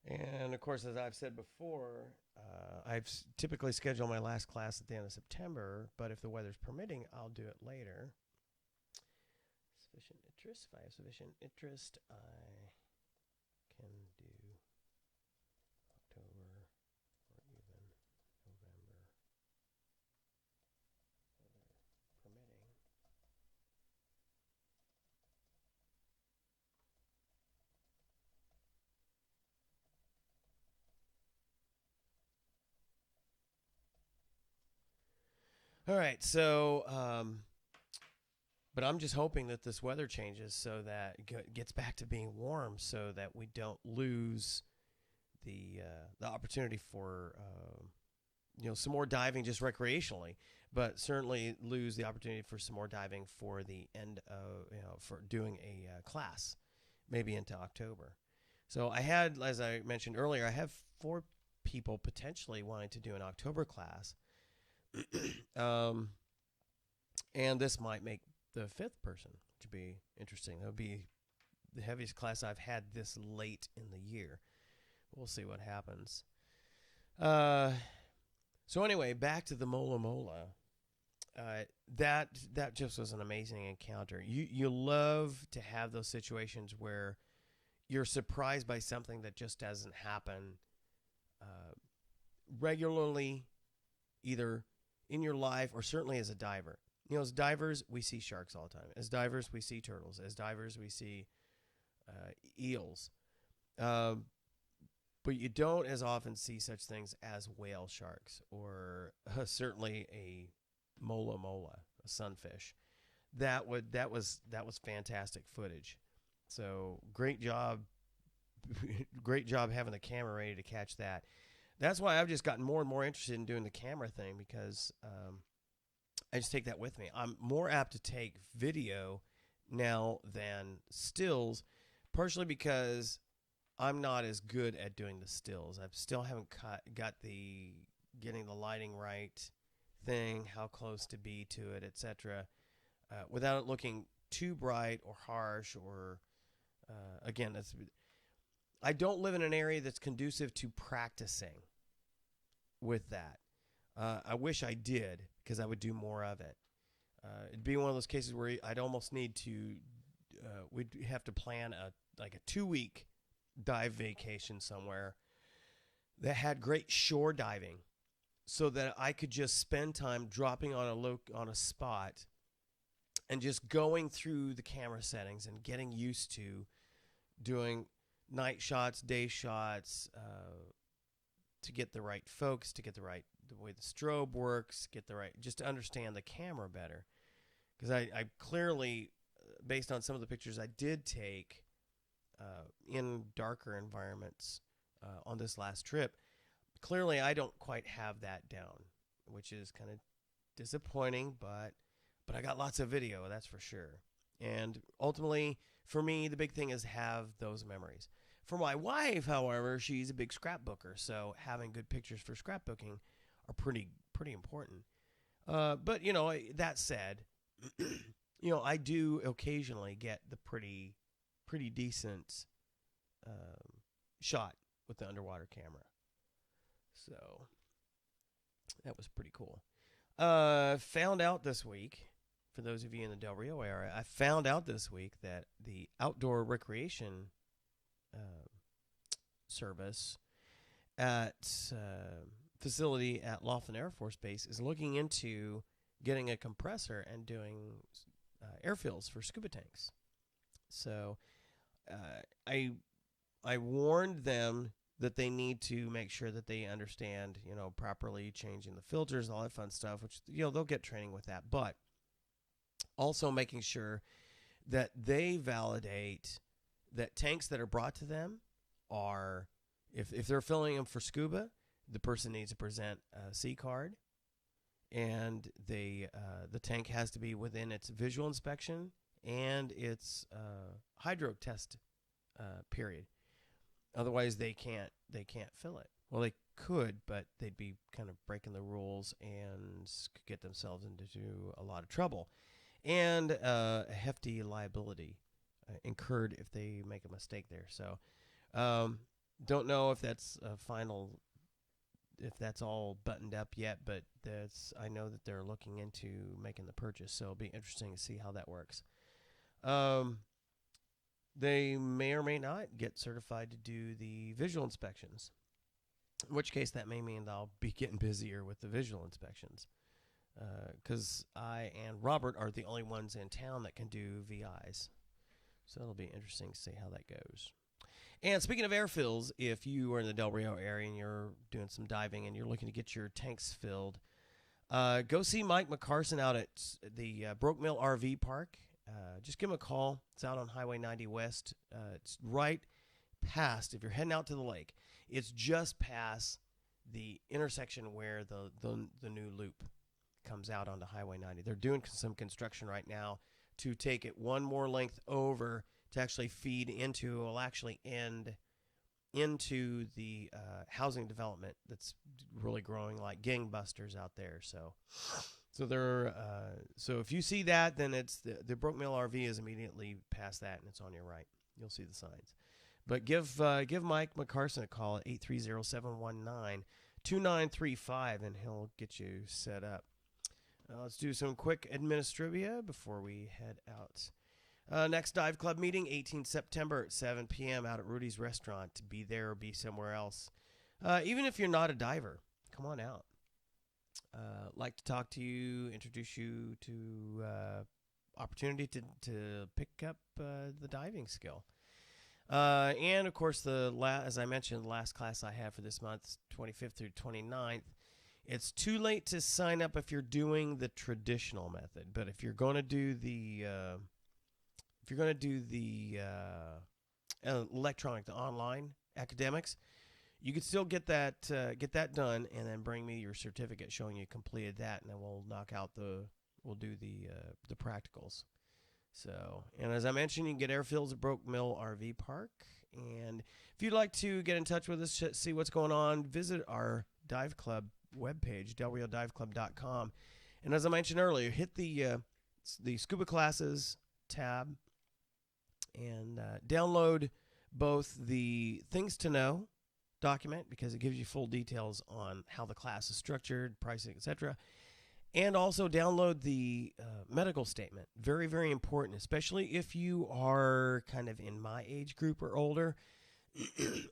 And of course, as I've said before, I've typically scheduled my last class at the end of September, but if the weather's permitting, I'll do it later. Sufficient interest. If I have sufficient interest, I can do October or even November, weather permitting. All right, so, but I'm just hoping that this weather changes so that it gets back to being warm, so that we don't lose the opportunity for some more diving just recreationally, but certainly lose the opportunity for some more diving for the end of for doing a class, maybe into October. So I had, as I mentioned earlier, I have 4 people potentially wanting to do an October class. And this might make the 5th person, which would be interesting. That would be the heaviest class I've had this late in the year. We'll see what happens. So anyway, back to the Mola Mola. That just was an amazing encounter. You love to have those situations where you're surprised by something that just doesn't happen regularly, either in your life or certainly as a diver. As divers, we see sharks all the time. As divers, we see turtles. As divers, we see eels. But you don't as often see such things as whale sharks or certainly a Mola Mola, a sunfish. That was fantastic footage. So great job having the camera ready to catch that. That's why I've just gotten more and more interested in doing the camera thing, because I just take that with me. I'm more apt to take video now than stills, partially because I'm not as good at doing the stills. I still haven't got the getting the lighting right thing, how close to be to it, etc., without it looking too bright or harsh. Or again, I don't live in an area that's conducive to practicing with that. I wish I did, because I would do more of it. It'd be one of those cases where I'd almost need to. We'd have to plan a 2-week dive vacation somewhere that had great shore diving, so that I could just spend time dropping on a spot and just going through the camera settings and getting used to doing night shots, day shots, to get the right focus, to get the way the strobe works, just to understand the camera better. Because I clearly, based on some of the pictures I did take in darker environments on this last trip, clearly I don't quite have that down, which is kind of disappointing, but I got lots of video, that's for sure. And ultimately, for me, the big thing is have those memories. For my wife, however, she's a big scrapbooker, so having good pictures for scrapbooking are pretty important. But that said, I do occasionally get the pretty decent shot with the underwater camera. So that was pretty cool. Found out this week, for those of you in the Del Rio area, I found out this week that the outdoor recreation service at facility at Laughlin Air Force Base is looking into getting a compressor and doing air fills for scuba tanks. So I warned them that they need to make sure that they understand, properly changing the filters and all that fun stuff, which, they'll get training with that. But also making sure that they validate that tanks that are brought to them are, if they're filling them for scuba, the person needs to present a C card, and the tank has to be within its visual inspection and its hydro test period. Otherwise, they can't fill it. Well, they could, but they'd be kind of breaking the rules and could get themselves into a lot of trouble, and a hefty liability incurred if they make a mistake there. So, don't know if that's if that's all buttoned up yet, but I know that they're looking into making the purchase, so it'll be interesting to see how that works. They may or may not get certified to do the visual inspections, in which case that may mean I'll be getting busier with the visual inspections, because I and Robert are the only ones in town that can do VIs. So it'll be interesting to see how that goes. And speaking of air fills, if you are in the Del Rio area and you're doing some diving and you're looking to get your tanks filled, Go see Mike McCarson out at the Broke Mill RV Park. Just give him a call. It's out on Highway 90 West. It's right past, if you're heading out to the lake, it's just past the intersection where the new loop comes out onto Highway 90. They're doing some construction right now to take it one more length over to actually feed into, will actually end into the housing development that's really growing like gangbusters out there. So they're so if you see that, then it's the Broke Mill RV is immediately past that, and it's on your right. You'll see the signs. But give Mike McCarson a call at 830-719-2935, and he'll get you set up. Let's do some quick administrivia before we head out. Next Dive Club meeting, 18 September at 7 p.m. out at Rudy's Restaurant. Be there or be somewhere else. Even if you're not a diver, come on out. Like to talk to you, introduce you to opportunity to pick up the diving skill. And, of course, as I mentioned, the last class I have for this month, 25th through 29th, it's too late to sign up if you're doing the traditional method. But if you're going to do the electronic, the online academics, you can still get that done, and then bring me your certificate showing you completed that, and then we'll do the practicals. So, and as I mentioned, you can get airfields at Broke Mill RV Park. And if you'd like to get in touch with us, see what's going on, visit our Dive Club webpage, delriodiveclub.com. And as I mentioned earlier, hit the scuba classes tab and download both the Things to Know document, because it gives you full details on how the class is structured, pricing, etc., and also download the medical statement. Very, very important, especially if you are kind of in my age group or older,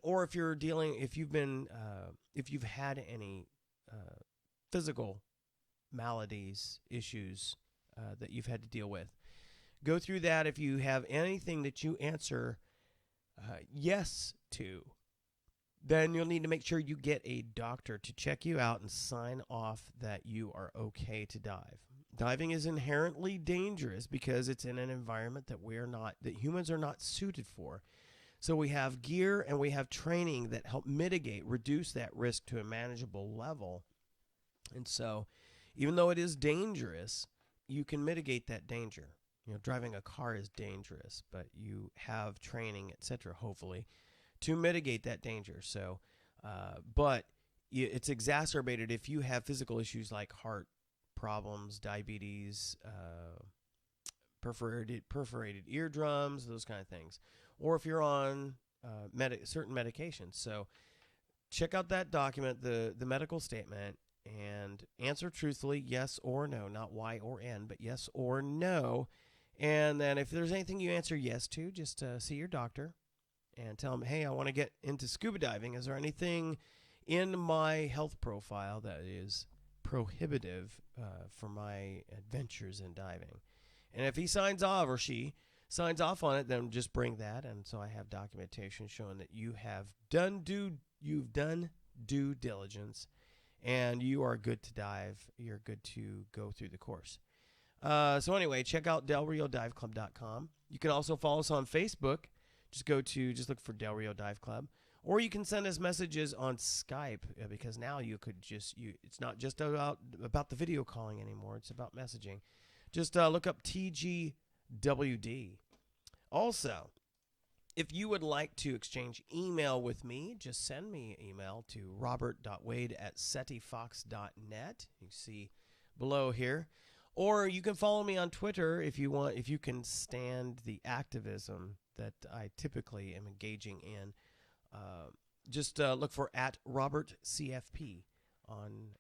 or if you've had any physical maladies, issues that you've had to deal with. Go through that. If you have anything that you answer yes to, then you'll need to make sure you get a doctor to check you out and sign off that you are okay to dive. Diving is inherently dangerous because it's in an environment that humans are not suited for. So we have gear and we have training that help reduce that risk to a manageable level. And so even though it is dangerous, you can mitigate that danger. Driving a car is dangerous, but you have training, etc., hopefully, to mitigate that danger. So, but it's exacerbated if you have physical issues like heart problems, diabetes, perforated eardrums, those kind of things, or if you're on certain medications. So, check out that document, the medical statement, and answer truthfully, yes or no, not Y or N, but yes or no. And then if there's anything you answer yes to, just see your doctor and tell them, hey, I want to get into scuba diving. Is there anything in my health profile that is prohibitive for my adventures in diving? And if he signs off or she signs off on it, then just bring that. And so I have documentation showing that you've done due diligence, and you are good to dive. You're good to go through the course. So anyway, check out delriodiveclub.com. You can also follow us on Facebook. Just look for Del Rio Dive Club. Or you can send us messages on Skype, because now it's not just about the video calling anymore. It's about messaging. Just look up TGWD. Also, if you would like to exchange email with me, just send me an email to robert.wade@cetifox.net. You see below here. Or you can follow me on Twitter if you want, if you can stand the activism that I typically am engaging in. Just look for @RobertCFP on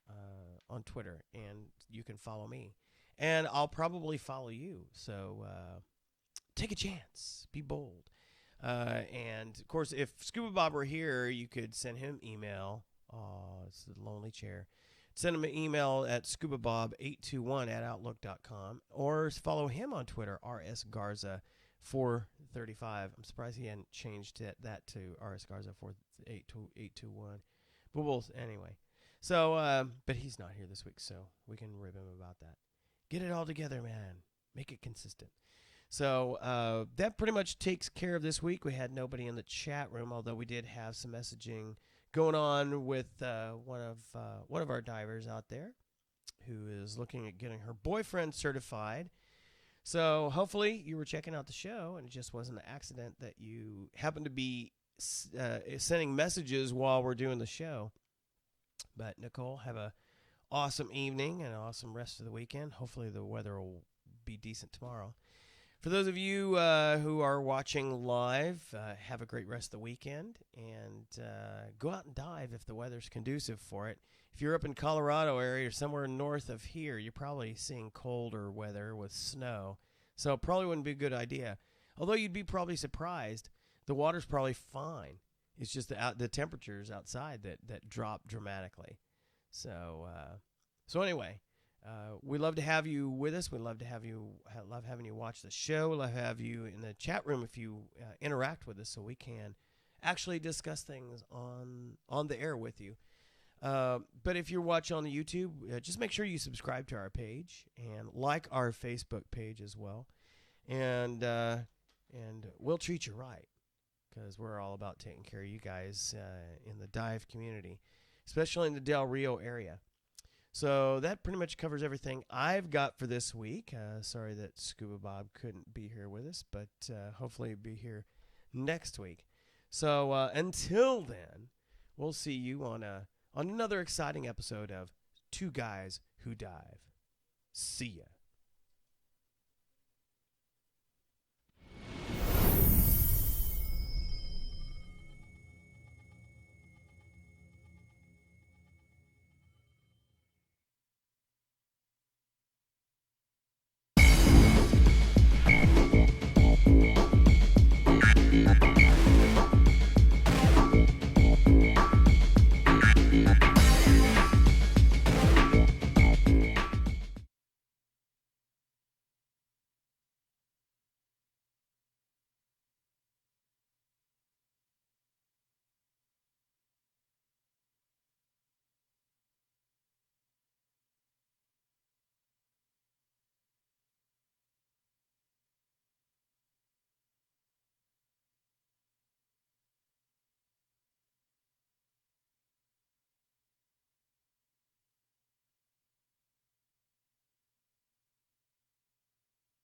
Twitter, and you can follow me. And I'll probably follow you. So take a chance. Be bold. And, of course, if Scuba Bob were here, you could send him email. Oh, it's the lonely chair. Send him an email at scubabob821@outlook.com, or follow him on Twitter, rsgarza435. I'm surprised he hadn't changed that to rsgarza48221. But anyway. So, but he's not here this week, so we can rib him about that. Get it all together, man. Make it consistent. So that pretty much takes care of this week. We had nobody in the chat room, although we did have some messaging going on with one of our divers out there who is looking at getting her boyfriend certified. So hopefully you were checking out the show and it just wasn't an accident that you happened to be sending messages while we're doing the show. But Nicole, have a awesome evening and an awesome rest of the weekend. Hopefully the weather will be decent tomorrow. For those of you who are watching live, have a great rest of the weekend and go out and dive if the weather's conducive for it. If you're up in Colorado area or somewhere north of here, you're probably seeing colder weather with snow. So it probably wouldn't be a good idea. Although you'd be probably surprised, the water's probably fine. It's just the temperatures outside that drop dramatically. So anyway, we love to have you with us. We love to have you. Love having you watch the show. We love have you in the chat room if you interact with us, so we can actually discuss things on the air with you. But if you're watching on the YouTube, just make sure you subscribe to our page and like our Facebook page as well. And we'll treat you right because we're all about taking care of you guys in the dive community, especially in the Del Rio area. So that pretty much covers everything I've got for this week. Sorry that Scuba Bob couldn't be here with us, but hopefully he'll be here next week. So until then, we'll see you on another exciting episode of Two Guys Who Dive. See ya.